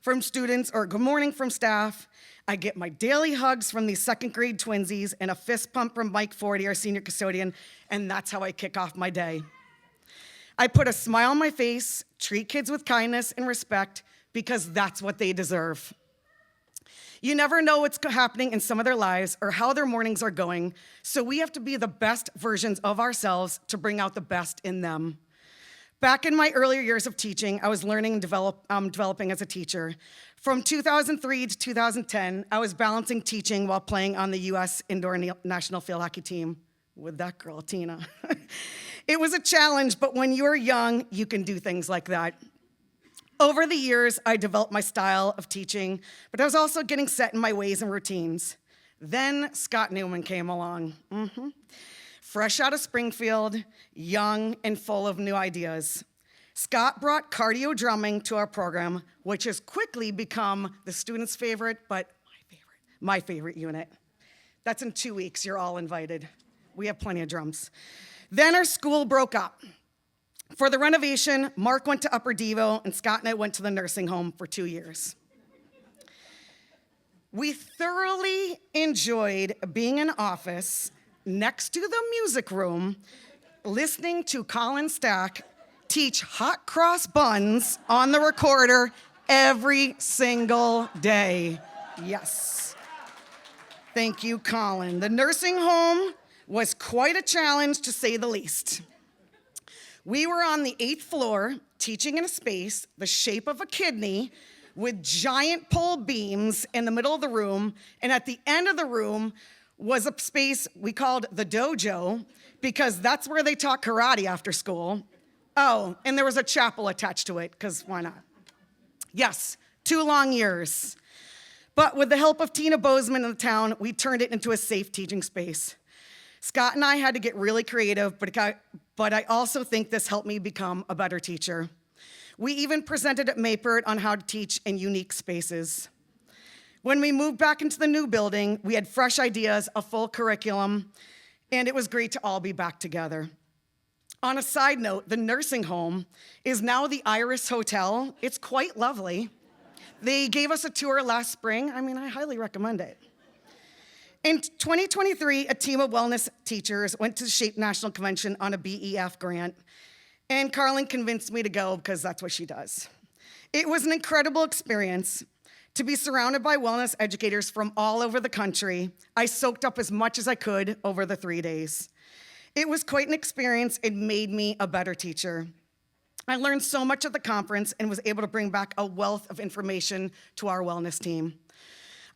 from students, or "Good morning" from staff. I get my daily hugs from these second grade twinsies and a fist pump from Mike Forty, our senior custodian, and that's how I kick off my day. I put a smile on my face, treat kids with kindness and respect, because that's what they deserve. You never know what's happening in some of their lives or how their mornings are going, so we have to be the best versions of ourselves to bring out the best in them. Back in my earlier years of teaching, I was learning and developing as a teacher. From 2003 to 2010, I was balancing teaching while playing on the U.S. Indoor National Field Hockey team with that girl, Tina. It was a challenge, but when you're young, you can do things like that. Over the years, I developed my style of teaching, but I was also getting set in my ways and routines. Then Scott Newman came along. Fresh out of Springfield, young and full of new ideas. Scott brought cardio drumming to our program, which has quickly become the students' favorite, but my favorite unit. That's in 2 weeks, you're all invited. We have plenty of drums. Then our school broke up. For the renovation, Mark went to Upper Devo, and Scott and I went to the nursing home for 2 years. We thoroughly enjoyed being in office next to the music room, listening to Colin Stack teach hot cross buns on the recorder every single day. Yes. Thank you, Colin. The nursing home was quite a challenge, to say the least. We were on the 8th floor, teaching in a space the shape of a kidney with giant pole beams in the middle of the room, and at the end of the room was a space we called the dojo, because that's where they taught karate after school. Oh, and there was a chapel attached to it, because why not? Yes, 2 long years. But with the help of Tina Bozeman in the town, we turned it into a safe teaching space. Scott and I had to get really creative, but I also think this helped me become a better teacher. We even presented at Maypert on how to teach in unique spaces. When we moved back into the new building, we had fresh ideas, a full curriculum, and it was great to all be back together. On a side note, the nursing home is now the Iris Hotel. It's quite lovely. They gave us a tour last spring. I highly recommend it. In 2023, a team of wellness teachers went to the SHAPE National Convention on a BEF grant, and Carolyn convinced me to go because that's what she does. It was an incredible experience. To be surrounded by wellness educators from all over the country, I soaked up as much as I could over the 3 days. It was quite an experience. It made me a better teacher. I learned so much at the conference and was able to bring back a wealth of information to our wellness team.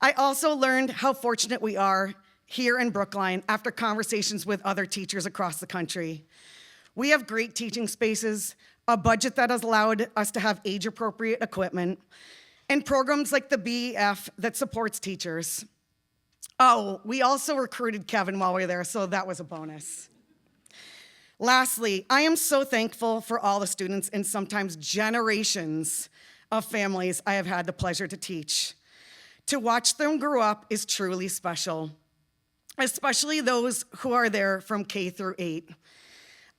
I also learned how fortunate we are here in Brookline after conversations with other teachers across the country. We have great teaching spaces, a budget that has allowed us to have age-appropriate equipment, and programs like the BEF that supports teachers. Oh, we also recruited Kevin while we were there, so that was a bonus. Lastly, I am so thankful for all the students and sometimes generations of families I have had the pleasure to teach. To watch them grow up is truly special, especially those who are there from K through 8.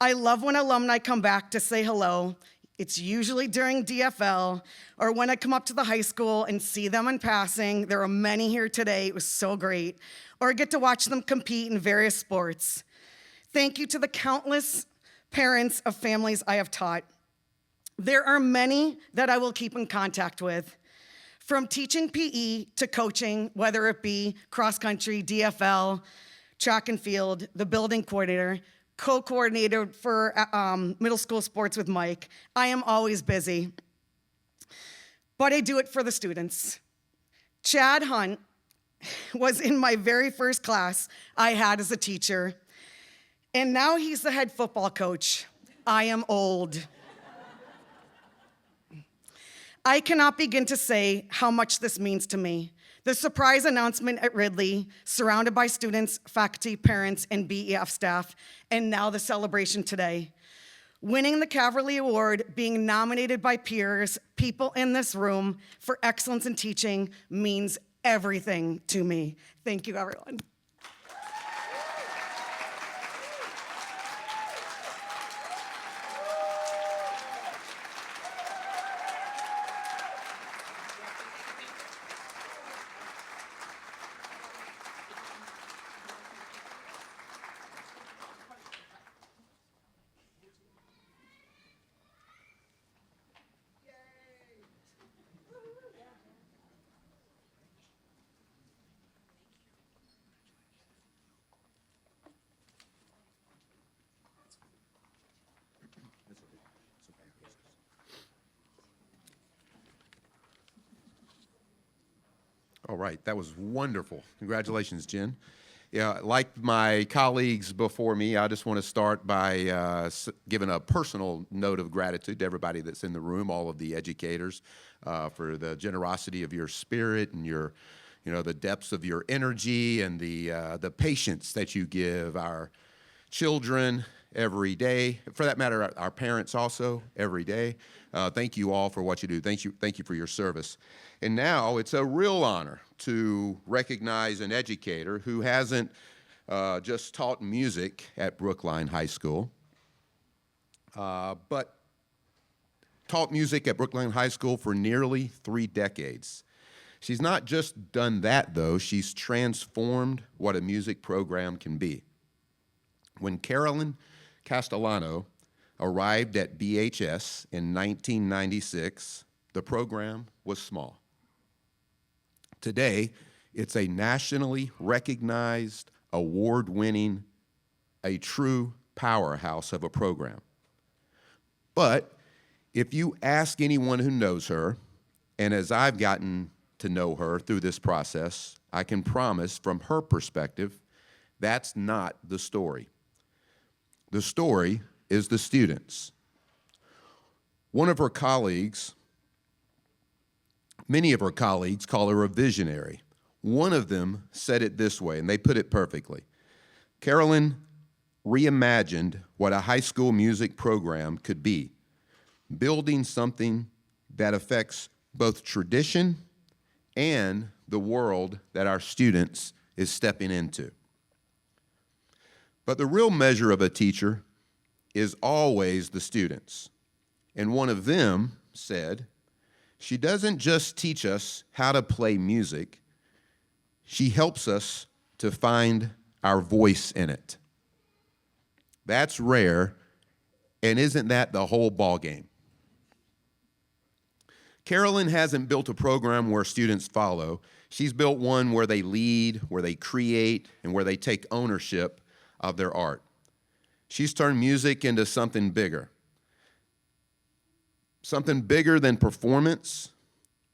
I love when alumni come back to say hello. It's usually during DFL or when I come up to the high school and see them in passing. There are many here today. It was so great. Or I get to watch them compete in various sports. Thank you to the countless parents of families I have taught. There are many that I will keep in contact with. From teaching PE to coaching, whether it be cross-country, DFL, track and field, the building coordinator, co-coordinator for middle school sports with Mike, I am always busy. But I do it for the students. Chad Hunt was in my very first class I had as a teacher, and now he's the head football coach. I am old. I cannot begin to say how much this means to me. The surprise announcement at Ridley, surrounded by students, faculty, parents, and BEF staff, and now the celebration today. Winning the Caverly Award, being nominated by peers, people in this room for excellence in teaching means everything to me. Thank you, everyone. All right, that was wonderful. Congratulations, Jen. Yeah, like my colleagues before me, I just want to start by giving a personal note of gratitude to everybody that's in the room, all of the educators, for the generosity of your spirit and your, the depths of your energy and the patience that you give our children every day. For that matter, our parents also every day. Thank you all for what you do. Thank you for your service. And now it's a real honor to recognize an educator who hasn't just taught music at Brookline High School, but taught music at Brookline High School for nearly 3 decades. She's not just done that, though. She's transformed what a music program can be. When Carolyn Castellano arrived at BHS in 1996, the program was small. Today, it's a nationally recognized, award-winning, a true powerhouse of a program. But if you ask anyone who knows her, and as I've gotten to know her through this process, I can promise from her perspective, that's not the story. The story is the students. One of her colleagues, many of her colleagues call her a visionary. One of them said it this way, and they put it perfectly. Carolyn reimagined what a high school music program could be, building something that affects both tradition and the world that our students is stepping into. But the real measure of a teacher is always the students. And one of them said, she doesn't just teach us how to play music, she helps us to find our voice in it. That's rare, and isn't that the whole ballgame? Carolyn hasn't built a program where students follow. She's built one where they lead, where they create, and where they take ownership of their art. She's turned music into something bigger than performance.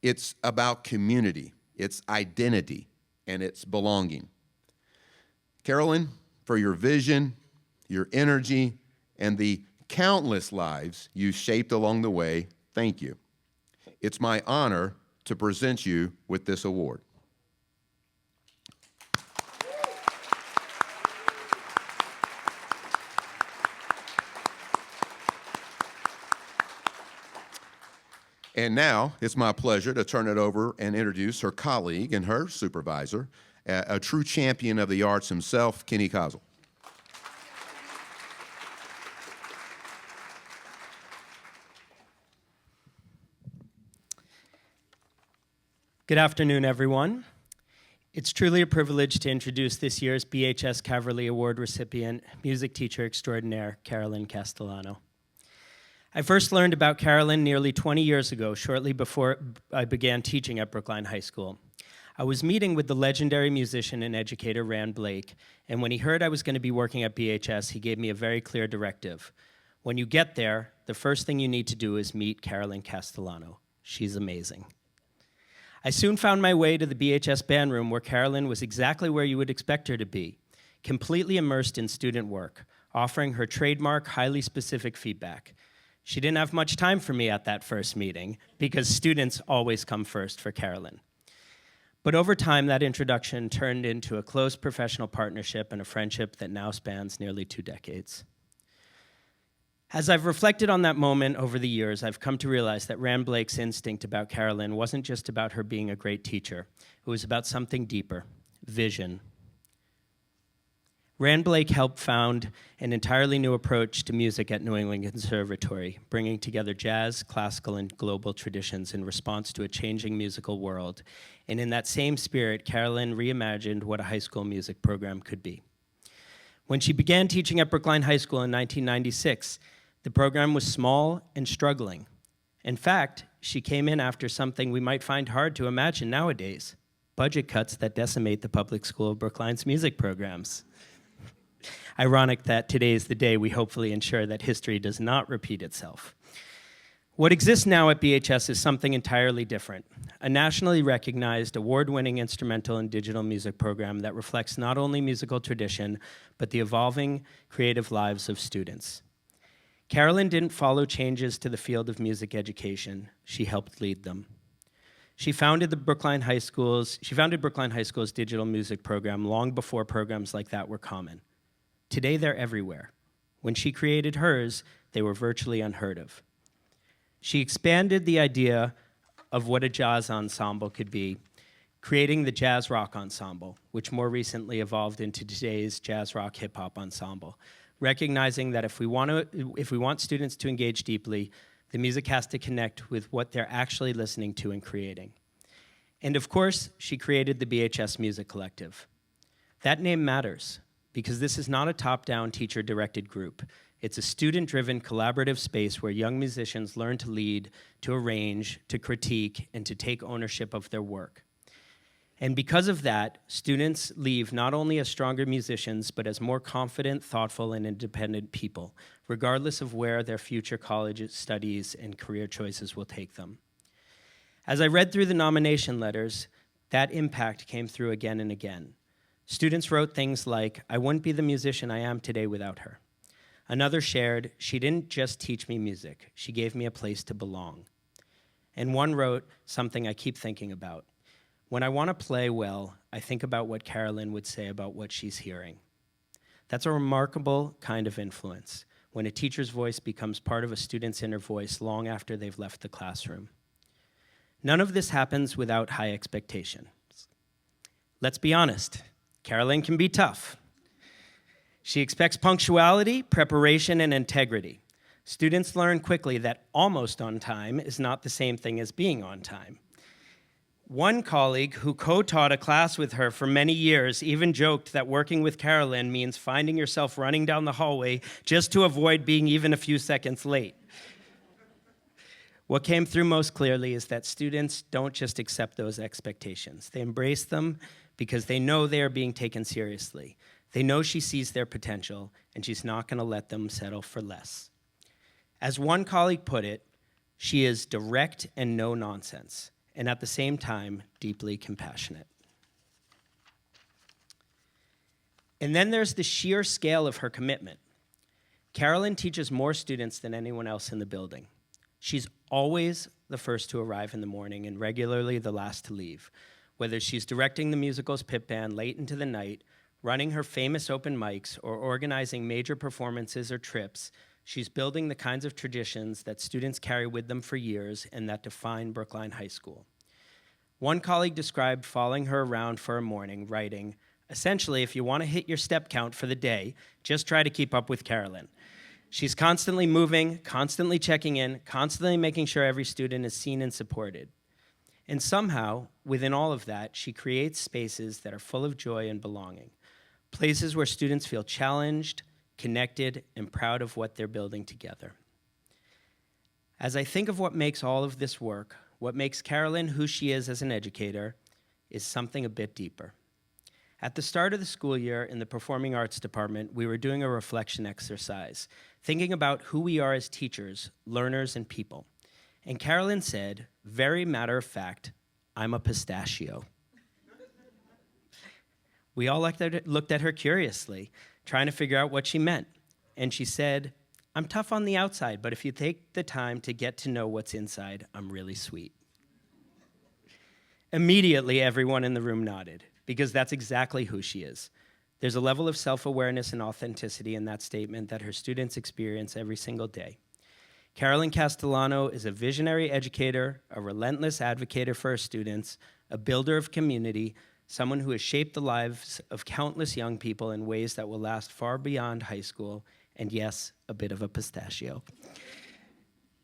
It's about community, it's identity, and it's belonging. Carolyn, for your vision, your energy, and the countless lives you shaped along the way, thank you. It's my honor to present you with this award. And now it's my pleasure to turn it over and introduce her colleague and her supervisor, a true champion of the arts himself, Kenny Kozel. Good afternoon, everyone. It's truly a privilege to introduce this year's BHS Caverly Award recipient, music teacher extraordinaire, Carolyn Castellano. I first learned about Carolyn nearly 20 years ago, shortly before I began teaching at Brookline High School. I was meeting with the legendary musician and educator Rand Blake, and when he heard I was going to be working at BHS, he gave me a very clear directive. When you get there, the first thing you need to do is meet Carolyn Castellano. She's amazing. I soon found my way to the BHS band room where Carolyn was exactly where you would expect her to be, completely immersed in student work, offering her trademark, highly specific feedback. She didn't have much time for me at that first meeting because students always come first for Carolyn. But over time, that introduction turned into a close professional partnership and a friendship that now spans nearly 2 decades. As I've reflected on that moment over the years, I've come to realize that Rand Blake's instinct about Carolyn wasn't just about her being a great teacher. It was about something deeper, vision. Rand Blake helped found an entirely new approach to music at New England Conservatory, bringing together jazz, classical, and global traditions in response to a changing musical world. And in that same spirit, Carolyn reimagined what a high school music program could be. When she began teaching at Brookline High School in 1996, the program was small and struggling. In fact, she came in after something we might find hard to imagine nowadays, budget cuts that decimate the public school of Brookline's music programs. Ironic that today is the day we hopefully ensure that history does not repeat itself. What exists now at BHS is something entirely different, a nationally recognized, award-winning instrumental and digital music program that reflects not only musical tradition, but the evolving creative lives of students. Carolyn didn't follow changes to the field of music education, she helped lead them. She founded Brookline High School's digital music program long before programs like that were common. Today, they're everywhere. When she created hers, they were virtually unheard of. She expanded the idea of what a jazz ensemble could be, creating the Jazz Rock Ensemble, which more recently evolved into today's Jazz Rock Hip Hop Ensemble, recognizing that if we want students to engage deeply, the music has to connect with what they're actually listening to and creating. And of course, she created the BHS Music Collective. That name matters, because this is not a top-down teacher-directed group. It's a student-driven collaborative space where young musicians learn to lead, to arrange, to critique, and to take ownership of their work. And because of that, students leave not only as stronger musicians, but as more confident, thoughtful, and independent people, regardless of where their future college studies and career choices will take them. As I read through the nomination letters, that impact came through again and again. Students wrote things like, "I wouldn't be the musician I am today without her." Another shared, "She didn't just teach me music, she gave me a place to belong." And one wrote something I keep thinking about. "When I want to play well, I think about what Carolyn would say about what she's hearing." That's a remarkable kind of influence, when a teacher's voice becomes part of a student's inner voice long after they've left the classroom. None of this happens without high expectations. Let's be honest, Carolyn can be tough. She expects punctuality, preparation, and integrity. Students learn quickly that almost on time is not the same thing as being on time. One colleague who co-taught a class with her for many years even joked that working with Carolyn means finding yourself running down the hallway just to avoid being even a few seconds late. What came through most clearly is that students don't just accept those expectations. They embrace them because they know they are being taken seriously. They know she sees their potential, and she's not going to let them settle for less. As one colleague put it, she is direct and no nonsense, and at the same time, deeply compassionate. And then there's the sheer scale of her commitment. Carolyn teaches more students than anyone else in the building. She's always the first to arrive in the morning and regularly the last to leave. Whether she's directing the musical's pit band late into the night, running her famous open mics, or organizing major performances or trips, she's building the kinds of traditions that students carry with them for years and that define Brookline High School. One colleague described following her around for a morning, writing, "Essentially, if you want to hit your step count for the day, just try to keep up with Carolyn. She's constantly moving, constantly checking in, constantly making sure every student is seen and supported." And somehow, within all of that, she creates spaces that are full of joy and belonging, places where students feel challenged, connected, and proud of what they're building together. As I think of what makes all of this work, what makes Carolyn who she is as an educator, is something a bit deeper. At the start of the school year in the Performing Arts Department, we were doing a reflection exercise, thinking about who we are as teachers, learners, and people. And Carolyn said, very matter of fact, "I'm a pistachio." We all looked at her curiously, trying to figure out what she meant. And she said, "I'm tough on the outside, but if you take the time to get to know what's inside, I'm really sweet." Immediately, everyone in the room nodded, because that's exactly who she is. There's a level of self-awareness and authenticity in that statement that her students experience every single day. Carolyn Castellano is a visionary educator, a relentless advocate for her students, a builder of community, someone who has shaped the lives of countless young people in ways that will last far beyond high school, and yes, a bit of a pistachio.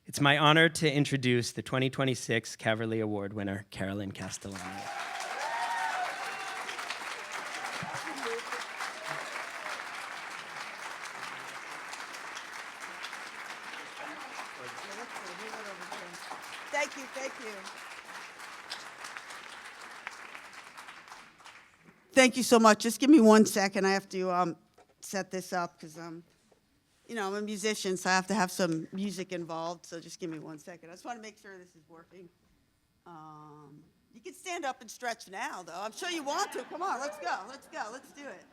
It's my honor to introduce the 2026 Caverly Award winner, Carolyn Castellano. Thank you, thank you. Thank you so much. Just give me 1 second. I have to set this up because you know, I'm a musician, so I have to have some music involved. So just give me 1 second. I just want to make sure this is working. You can stand up and stretch now, though. I'm sure you want to. Come on, let's go. Let's go. Let's do it.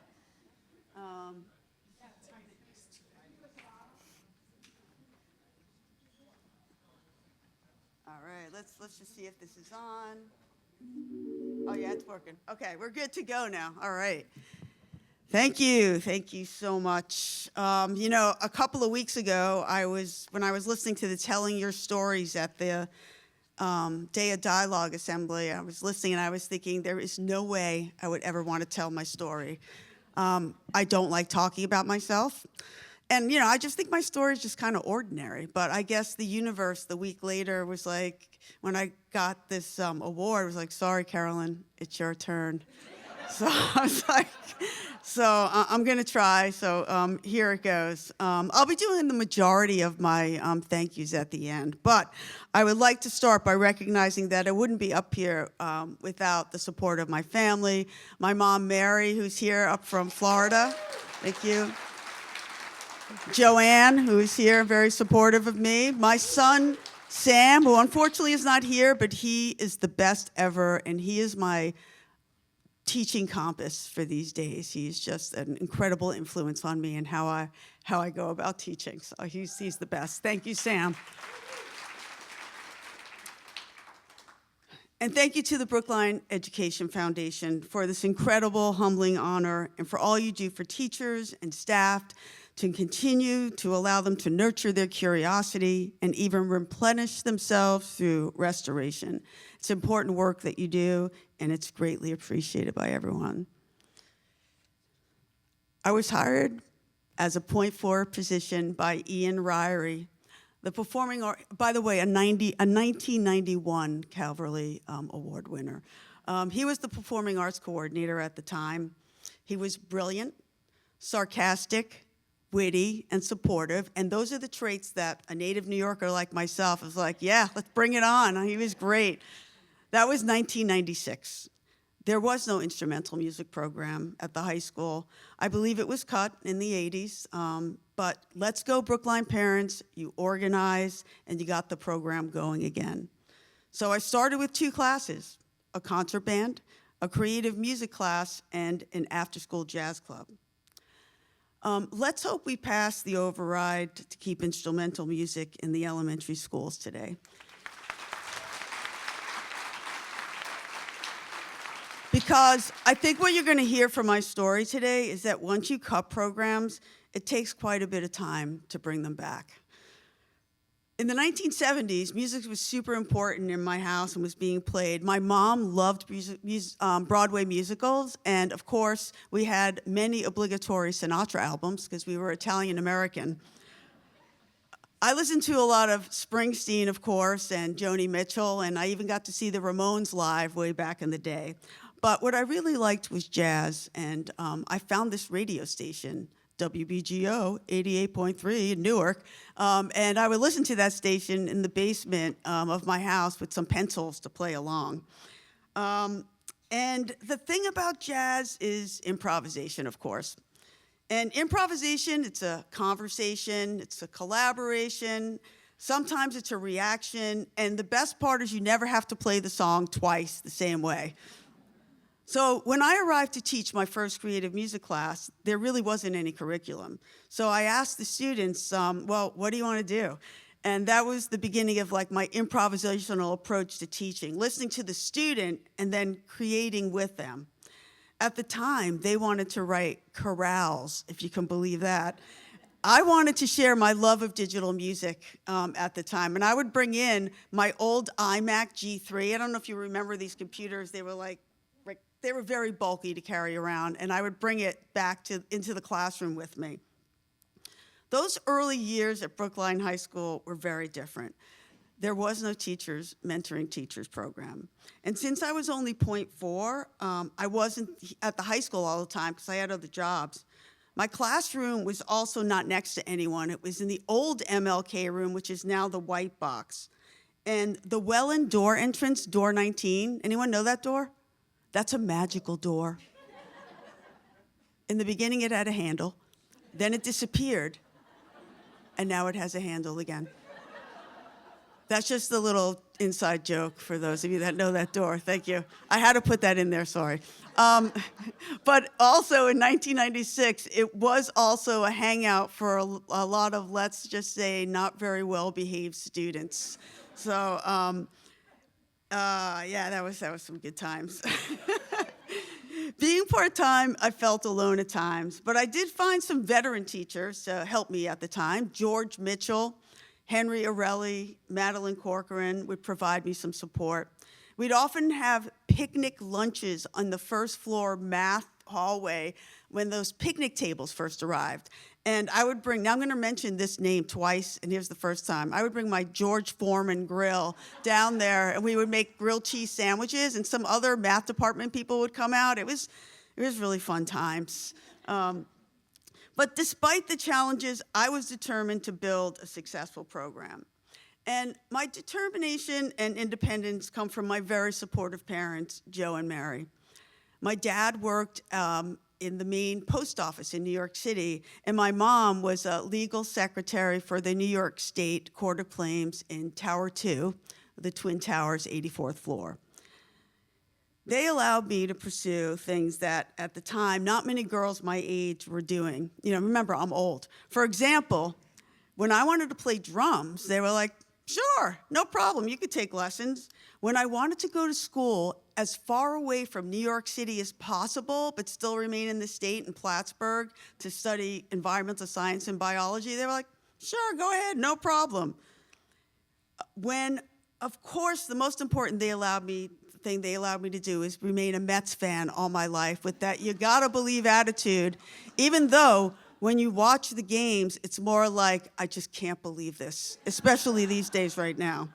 All right, let's just see if this is on. Oh yeah, it's working. Okay, we're good to go now. All right. Thank you so much. You know, a couple of weeks ago, when I was listening to the Telling Your Stories at the Day of Dialogue Assembly, I was listening and I was thinking, there is no way I would ever want to tell my story. I don't like talking about myself. And, you know, I just think my story is just kind of ordinary. But I guess the universe, the week later, was like, when I got this award, it was like, sorry, Carolyn, it's your turn. So I was like, I'm going to try. So here it goes. I'll be doing the majority of my thank yous at the end. But I would like to start by recognizing that I wouldn't be up here without the support of my family. My mom, Mary, who's here up from Florida. Thank you. Joanne, who is here, very supportive of me. My son, Sam, who unfortunately is not here, but he is the best ever, and he is my teaching compass for these days. He's just an incredible influence on me and how I go about teaching. So he's the best. Thank you, Sam. And thank you to the Brookline Education Foundation for this incredible, humbling honor and for all you do for teachers and staff to continue to allow them to nurture their curiosity and even replenish themselves through restoration. It's important work that you do, and it's greatly appreciated by everyone. I was hired as a .4 position by Ian Ryrie, the performing art, by the way, a 1991 Caverly Award winner. He was the performing arts coordinator at the time. He was brilliant, sarcastic, witty, and supportive, and those are the traits that a native New Yorker like myself is like, yeah, let's bring it on. He was great. That was 1996. There was no instrumental music program at the high school. I believe it was cut in the 80s, but let's go, Brookline parents. You organized, and you got the program going again. So I started with 2 classes, a concert band, a creative music class, and an after-school jazz club. Let's hope we pass the override to keep instrumental music in the elementary schools today. Because I think what you're going to hear from my story today is that once you cut programs, it takes quite a bit of time to bring them back. In the 1970s, music was super important in my house and was being played. My mom loved Broadway musicals, and of course, we had many obligatory Sinatra albums because we were Italian American. I listened to a lot of Springsteen, of course, and Joni Mitchell, and I even got to see the Ramones live way back in the day. But what I really liked was jazz, and I found this radio station, WBGO 88.3 in Newark, and I would listen to that station in the basement of my house with some pencils to play along. And the thing about jazz is improvisation, of course. And improvisation, it's a conversation, it's a collaboration, sometimes it's a reaction, and the best part is you never have to play the song twice the same way. So when I arrived to teach my first creative music class, there really wasn't any curriculum. So I asked the students, well, what do you want to do? And that was the beginning of like my improvisational approach to teaching, listening to the student and then creating with them. At the time, they wanted to write chorales, if you can believe that. I wanted to share my love of digital music at the time, and I would bring in my old iMac G3. I don't know if you remember these computers. They were they were very bulky to carry around, and I would bring it back into the classroom with me. Those early years at Brookline High School were very different. There was no mentoring teachers program. And since I was only 0.4, I wasn't at the high school all the time because I had other jobs. My classroom was also not next to anyone. It was in the old MLK room, which is now the white box. And the Welland door entrance, door 19, anyone know that door? That's a magical door. In the beginning, it had a handle. Then it disappeared. And now it has a handle again. That's just a little inside joke for those of you that know that door. Thank you. I had to put that in there, sorry. But also in 1996, it was also a hangout for a lot of, let's just say, not very well-behaved students. So, yeah, that was some good times. Being part-time, I felt alone at times, but I did find some veteran teachers to help me at the time. George Mitchell, Henry Orelli, Madeline Corcoran would provide me some support. We'd often have picnic lunches on the first floor math hallway when those picnic tables first arrived. And I would bring, now I'm gonna mention this name twice, and here's the first time. I would bring my George Foreman grill down there, and we would make grilled cheese sandwiches, and some other math department people would come out. It was really fun times. But despite the challenges, I was determined to build a successful program. And my determination and independence come from my very supportive parents, Joe and Mary. My dad worked in the Maine post office in New York City, and my mom was a legal secretary for the New York State Court of Claims in Tower 2, the Twin Towers, 84th floor. They allowed me to pursue things that, at the time, not many girls my age were doing. You know, remember, I'm old. For example, when I wanted to play drums, they were like, sure, no problem, you could take lessons. When I wanted to go to school as far away from New York City as possible, but still remain in the state in Plattsburgh to study environmental science and biology, they were like, sure, go ahead, no problem. When, of course, the most important thing they allowed me to do is remain a Mets fan all my life with that you gotta believe attitude, even though when you watch the games, it's more like, I just can't believe this, especially these days right now.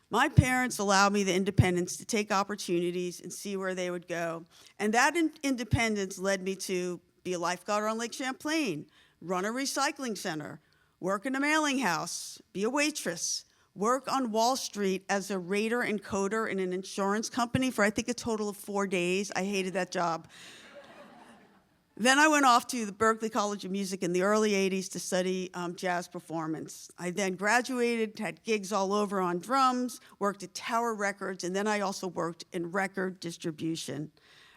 My parents allowed me the independence to take opportunities and see where they would go. And that independence led me to be a lifeguard on Lake Champlain, run a recycling center, work in a mailing house, be a waitress, work on Wall Street as a rater and coder in an insurance company for I think a total of 4 days. I hated that job. Then I went off to the Berklee College of Music in the early 80s to study jazz performance. I then graduated, had gigs all over on drums, worked at Tower Records, and then I also worked in record distribution.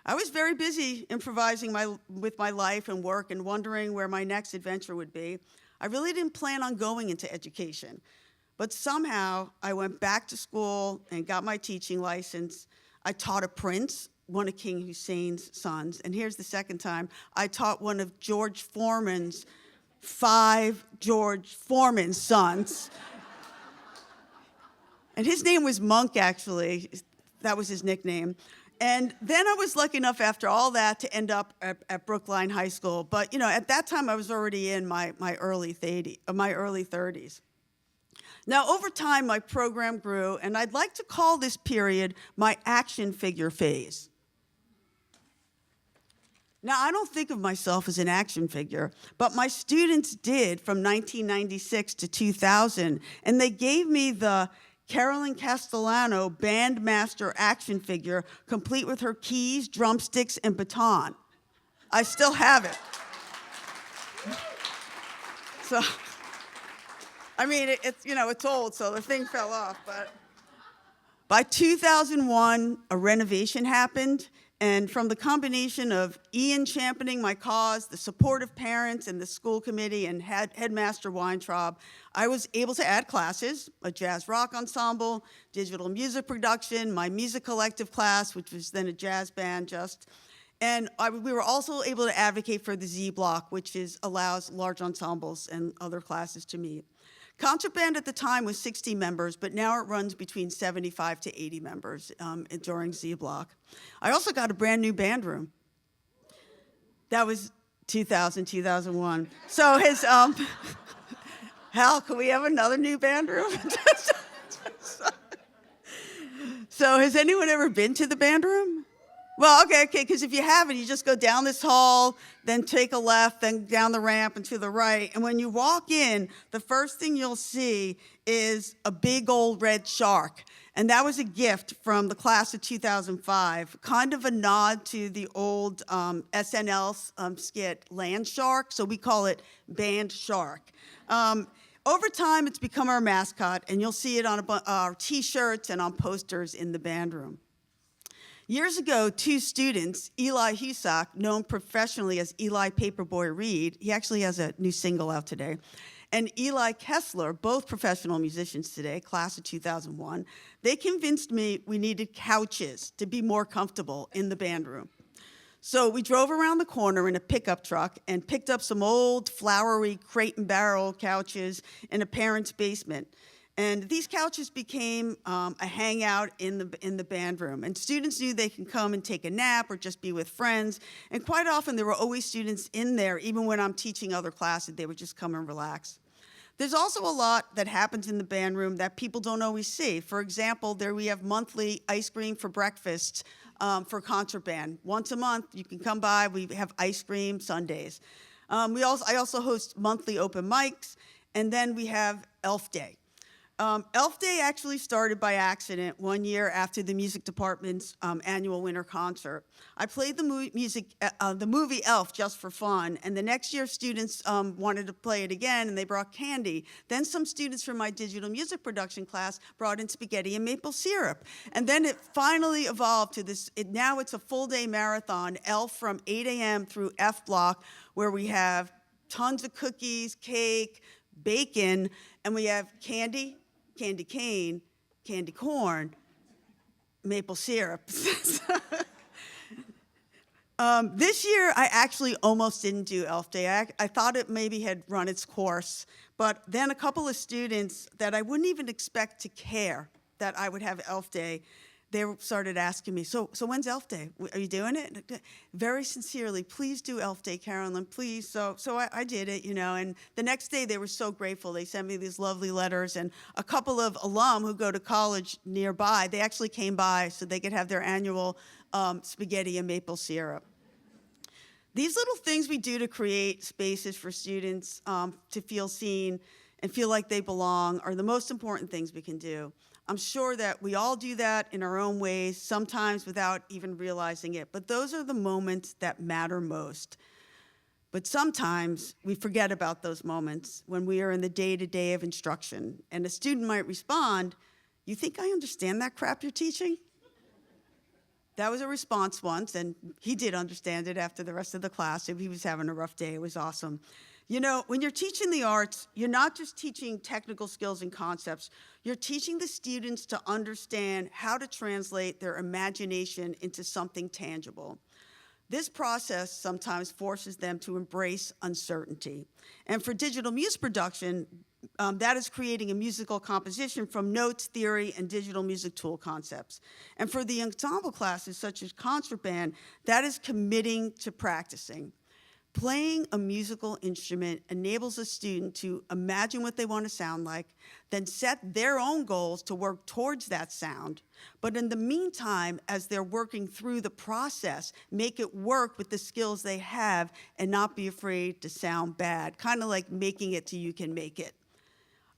I was very busy improvising with my life and work and wondering where my next adventure would be. I really didn't plan on going into education, but somehow I went back to school and got my teaching license. I taught a prince, one of King Hussein's sons. And here's the second time. I taught one of George Foreman's 5 George Foreman sons. And his name was Monk, actually. That was his nickname. And then I was lucky enough after all that to end up at Brookline High School. But you know, at that time I was already in my early 30s. Now, over time, my program grew, and I'd like to call this period my action figure phase. Now, I don't think of myself as an action figure, but my students did from 1996 to 2000, and they gave me the Carolyn Castellano Bandmaster action figure, complete with her keys, drumsticks, and baton. I still have it. So, I mean, it's old, so the thing fell off, but by 2001, a renovation happened, And from the combination of Ian championing my cause, the support of parents and the school committee and Headmaster Weintraub, I was able to add classes, a jazz rock ensemble, digital music production, my music collective class, which was then a jazz band and we were also able to advocate for the Z Block, which allows large ensembles and other classes to meet. Concert band at the time was 60 members, but now it runs between 75 to 80 members during Z Block. I also got a brand new band room. That was 2001. So Hal, can we have another new band room? So has anyone ever been to the band room? Well, okay, because if you haven't, you just go down this hall, then take a left, then down the ramp and to the right. And when you walk in, the first thing you'll see is a big old red shark. And that was a gift from the class of 2005, kind of a nod to the old SNL skit, Land Shark. So we call it Band Shark. Over time, it's become our mascot, and you'll see it on our T-shirts and on posters in the band room. Years ago, two students, Eli Husak, known professionally as Eli Paperboy Reed, he actually has a new single out today, and Eli Kessler, both professional musicians today, class of 2001, they convinced me we needed couches to be more comfortable in the band room. So we drove around the corner in a pickup truck and picked up some old, flowery crate and barrel couches in a parent's basement. And these couches became a hangout in the band room. And students knew they can come and take a nap or just be with friends. And quite often, there were always students in there, even when I'm teaching other classes, they would just come and relax. There's also a lot that happens in the band room that people don't always see. For example, there we have monthly ice cream for breakfast for concert band. Once a month, you can come by. We have ice cream Sundays. I also host monthly open mics. And then we have Elf Day. Elf Day actually started by accident one year after the music department's annual winter concert. I played the movie Elf just for fun, and the next year students wanted to play it again, and they brought candy. Then some students from my digital music production class brought in spaghetti and maple syrup. And then it finally evolved to this, now it's a full-day marathon, Elf from 8 a.m. through F Block, where we have tons of cookies, cake, bacon, and we have candy cane, candy corn, maple syrup. This year, I actually almost didn't do Elf Day. I thought it maybe had run its course, but then a couple of students that I wouldn't even expect to care that I would have Elf Day, they started asking me, so when's Elf Day? Are you doing it? Very sincerely, please do Elf Day, Carolyn, please. So I did it, and the next day they were so grateful. They sent me these lovely letters, and a couple of alum who go to college nearby, they actually came by so they could have their annual spaghetti and maple syrup. These little things we do to create spaces for students to feel seen and feel like they belong are the most important things we can do. I'm sure that we all do that in our own ways, sometimes without even realizing it, but those are the moments that matter most. But sometimes we forget about those moments when we are in the day-to-day of instruction, and a student might respond, "You think I understand that crap you're teaching?" That was a response once, and he did understand it after the rest of the class. He was having a rough day. It was awesome. When you're teaching the arts, you're not just teaching technical skills and concepts. You're teaching the students to understand how to translate their imagination into something tangible. This process sometimes forces them to embrace uncertainty. And for digital music production, that is creating a musical composition from notes, theory, and digital music tool concepts. And for the ensemble classes, such as concert band, that is committing to practicing. Playing a musical instrument enables a student to imagine what they want to sound like, then set their own goals to work towards that sound. But in the meantime, as they're working through the process, make it work with the skills they have and not be afraid to sound bad, kind of like making it till you can make it.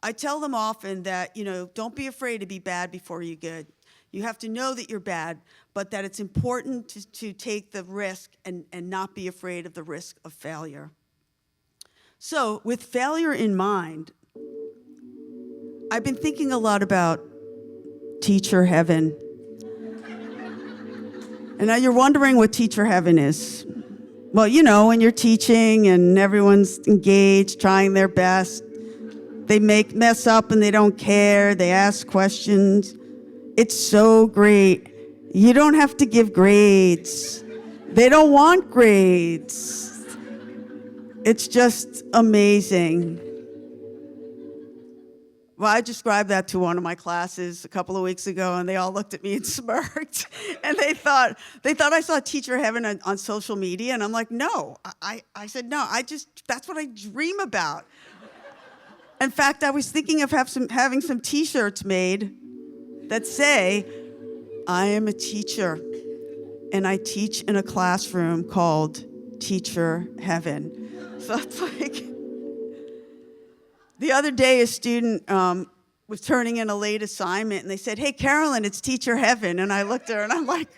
I tell them often that, don't be afraid to be bad before you're good. You have to know that you're bad, but that it's important to take the risk and not be afraid of the risk of failure. So with failure in mind, I've been thinking a lot about teacher heaven. And now you're wondering what teacher heaven is. Well, you know, when you're teaching and everyone's engaged, trying their best, they mess up and they don't care, they ask questions. It's so great. You don't have to give grades. They don't want grades. It's just amazing. Well, I described that to one of my classes a couple of weeks ago, and they all looked at me and smirked. And they thought I saw teacher heaven on social media, and I'm like, no. I said, no, that's what I dream about. In fact, I was thinking of having some T-shirts made that say, I am a teacher, and I teach in a classroom called Teacher Heaven. So it's like, the other day, a student was turning in a late assignment, and they said, hey, Carolyn, it's Teacher Heaven. And I looked at her, and I'm like,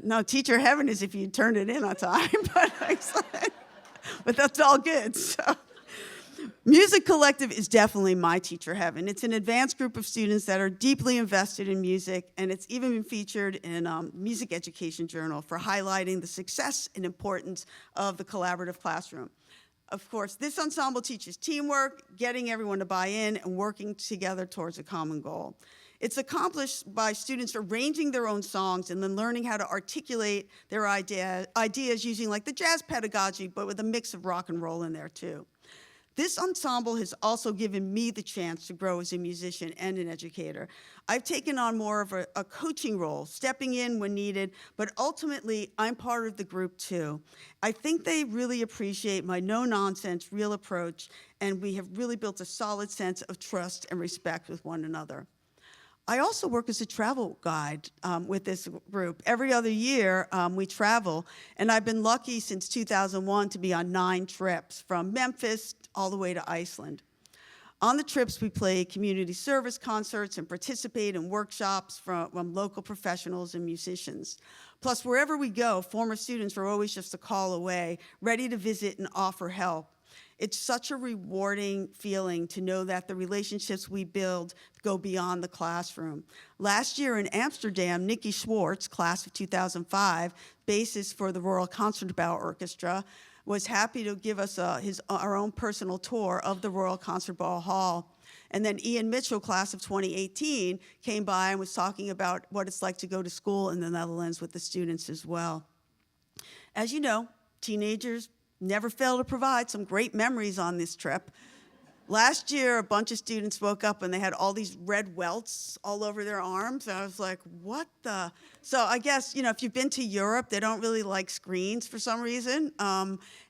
no, Teacher Heaven is if you turned it in on time. But that's all good. So, Music Collective is definitely my teacher heaven. It's an advanced group of students that are deeply invested in music, and it's even been featured in Music Education Journal for highlighting the success and importance of the collaborative classroom. Of course, this ensemble teaches teamwork, getting everyone to buy in, and working together towards a common goal. It's accomplished by students arranging their own songs and then learning how to articulate their ideas using like the jazz pedagogy, but with a mix of rock and roll in there too. This ensemble has also given me the chance to grow as a musician and an educator. I've taken on more of a coaching role, stepping in when needed, but ultimately, I'm part of the group too. I think they really appreciate my no-nonsense, real approach, and we have really built a solid sense of trust and respect with one another. I also work as a travel guide with this group. Every other year, we travel, and I've been lucky since 2001 to be on 9 trips, from Memphis all the way to Iceland. On the trips, we play community service concerts and participate in workshops from local professionals and musicians. Plus, wherever we go, former students are always just a call away, ready to visit and offer help. It's such a rewarding feeling to know that the relationships we build go beyond the classroom. Last year in Amsterdam, Nikki Schwartz, class of 2005, bassist for the Royal Concertgebouw Orchestra, was happy to give us our own personal tour of the Royal Concertgebouw Hall. And then Ian Mitchell, class of 2018, came by and was talking about what it's like to go to school in the Netherlands with the students as well. As you know, teenagers never fail to provide some great memories on this trip. Last year, a bunch of students woke up and they had all these red welts all over their arms. And I was like, what the? So I guess, if you've been to Europe, they don't really like screens for some reason.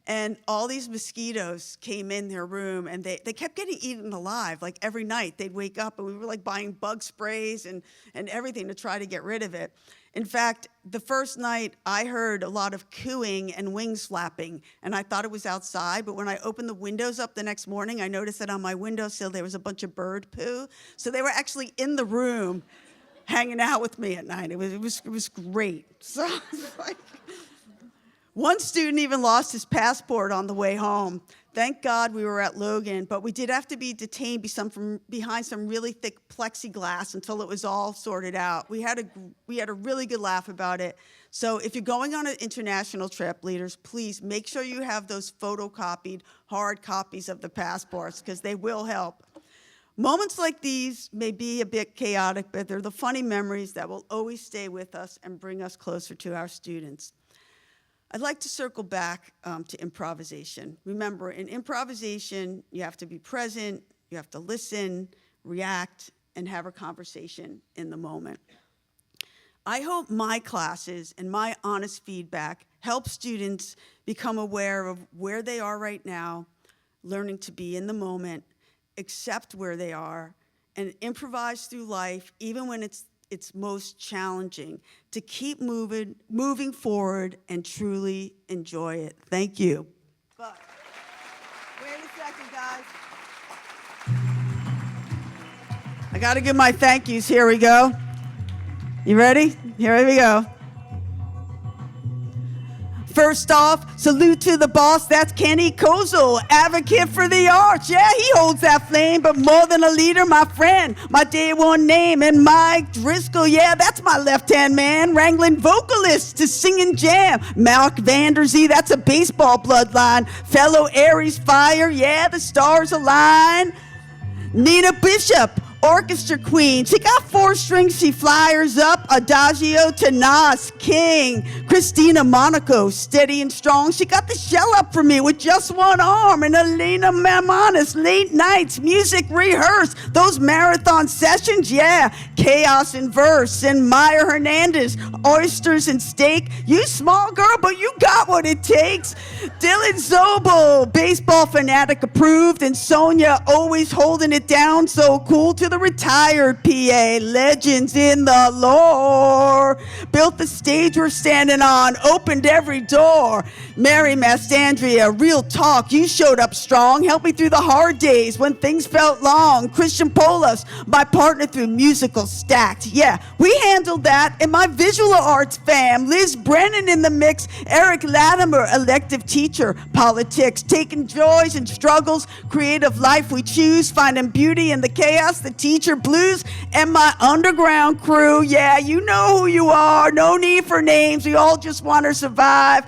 And all these mosquitoes came in their room, and they kept getting eaten alive. Like every night they'd wake up and we were like buying bug sprays and everything to try to get rid of it. In fact, the first night I heard a lot of cooing and wings flapping, and I thought it was outside, but when I opened the windows up the next morning, I noticed that on my windowsill there was a bunch of bird poo. So they were actually in the room hanging out with me at night. It was great. So like, one student even lost his passport on the way home. Thank God we were at Logan, but we did have to be detained behind some really thick plexiglass until it was all sorted out. We had a really good laugh about it. So if you're going on an international trip, leaders, please make sure you have those photocopied hard copies of the passports, because they will help. Moments like these may be a bit chaotic, but they're the funny memories that will always stay with us and bring us closer to our students. I'd like to circle back to improvisation. Remember, in improvisation, you have to be present, you have to listen, react, and have a conversation in the moment. I hope my classes and my honest feedback help students become aware of where they are right now, learning to be in the moment, accept where they are, and improvise through life, even when it's most challenging, to keep moving forward and truly enjoy it. Thank you. But wait a second, guys. I got to give my thank yous. Here we go. You ready? Here we go. First off, salute to the boss, that's Kenny Kozel, advocate for the arts. Yeah, he holds that flame, but more than a leader, my friend, my day one name. And Mike Driscoll, yeah, that's my left-hand man, wrangling vocalists to sing and jam. Mark Vanderzee, that's a baseball bloodline. Fellow Aries Fire, yeah, the stars align. Nina Bishop, orchestra queen. She got 4 strings, she flyers up. Adagio Tenas, king. Christina Monaco, steady and strong. She got the shell up for me with just one arm. And Elena Mamonis, late nights, music rehearse. Those marathon sessions, yeah. Chaos in verse. And Maya Hernandez, oysters and steak. You small girl, but you got what it takes. Dylan Zobel, baseball fanatic approved. And Sonia always holding it down, so cool to the retired PA, legends in the lore. Built the stage we're standing on, opened every door. Mary Mastandria, real talk, you showed up strong. Helped me through the hard days when things felt long. Christian Polas, my partner through musical stacked. Yeah, we handled that. And my visual arts fam, Liz Brennan in the mix, Eric Latimer, elective teacher, politics, taking joys and struggles, creative life we choose, finding beauty in the chaos, the teacher blues, and my underground crew. Yeah, you know who you are. No need for names. We all just want to survive.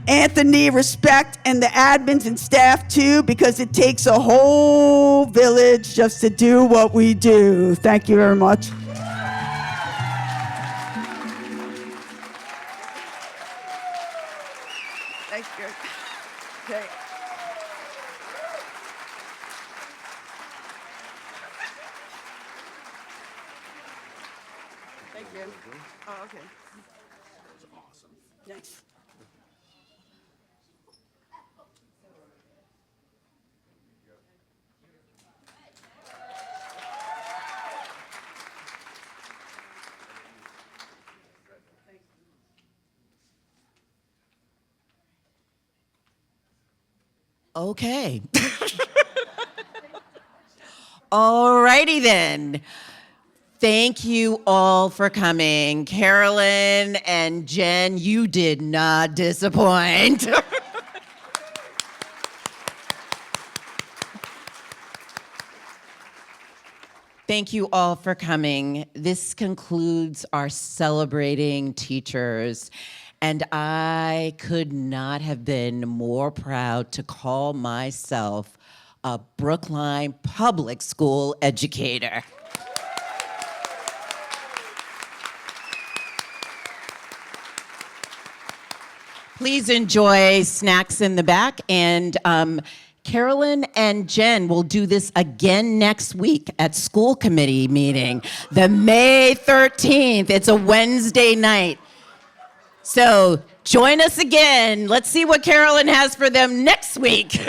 Anthony, respect, and the admins and staff too, because it takes a whole village just to do what we do. Thank you very much. Thank you. Okay. Thank you. Oh, okay. That's awesome. Thanks. Okay. Alrighty then. Thank you all for coming. Carolyn and Jen, you did not disappoint. Thank you all for coming. This concludes our Celebrating Teachers. And I could not have been more proud to call myself a Brookline public school educator. Please enjoy snacks in the back, and Carolyn and Jen will do this again next week at school committee meeting, the May 13th. It's a Wednesday night. So join us again. Let's see what Carolyn has for them next week.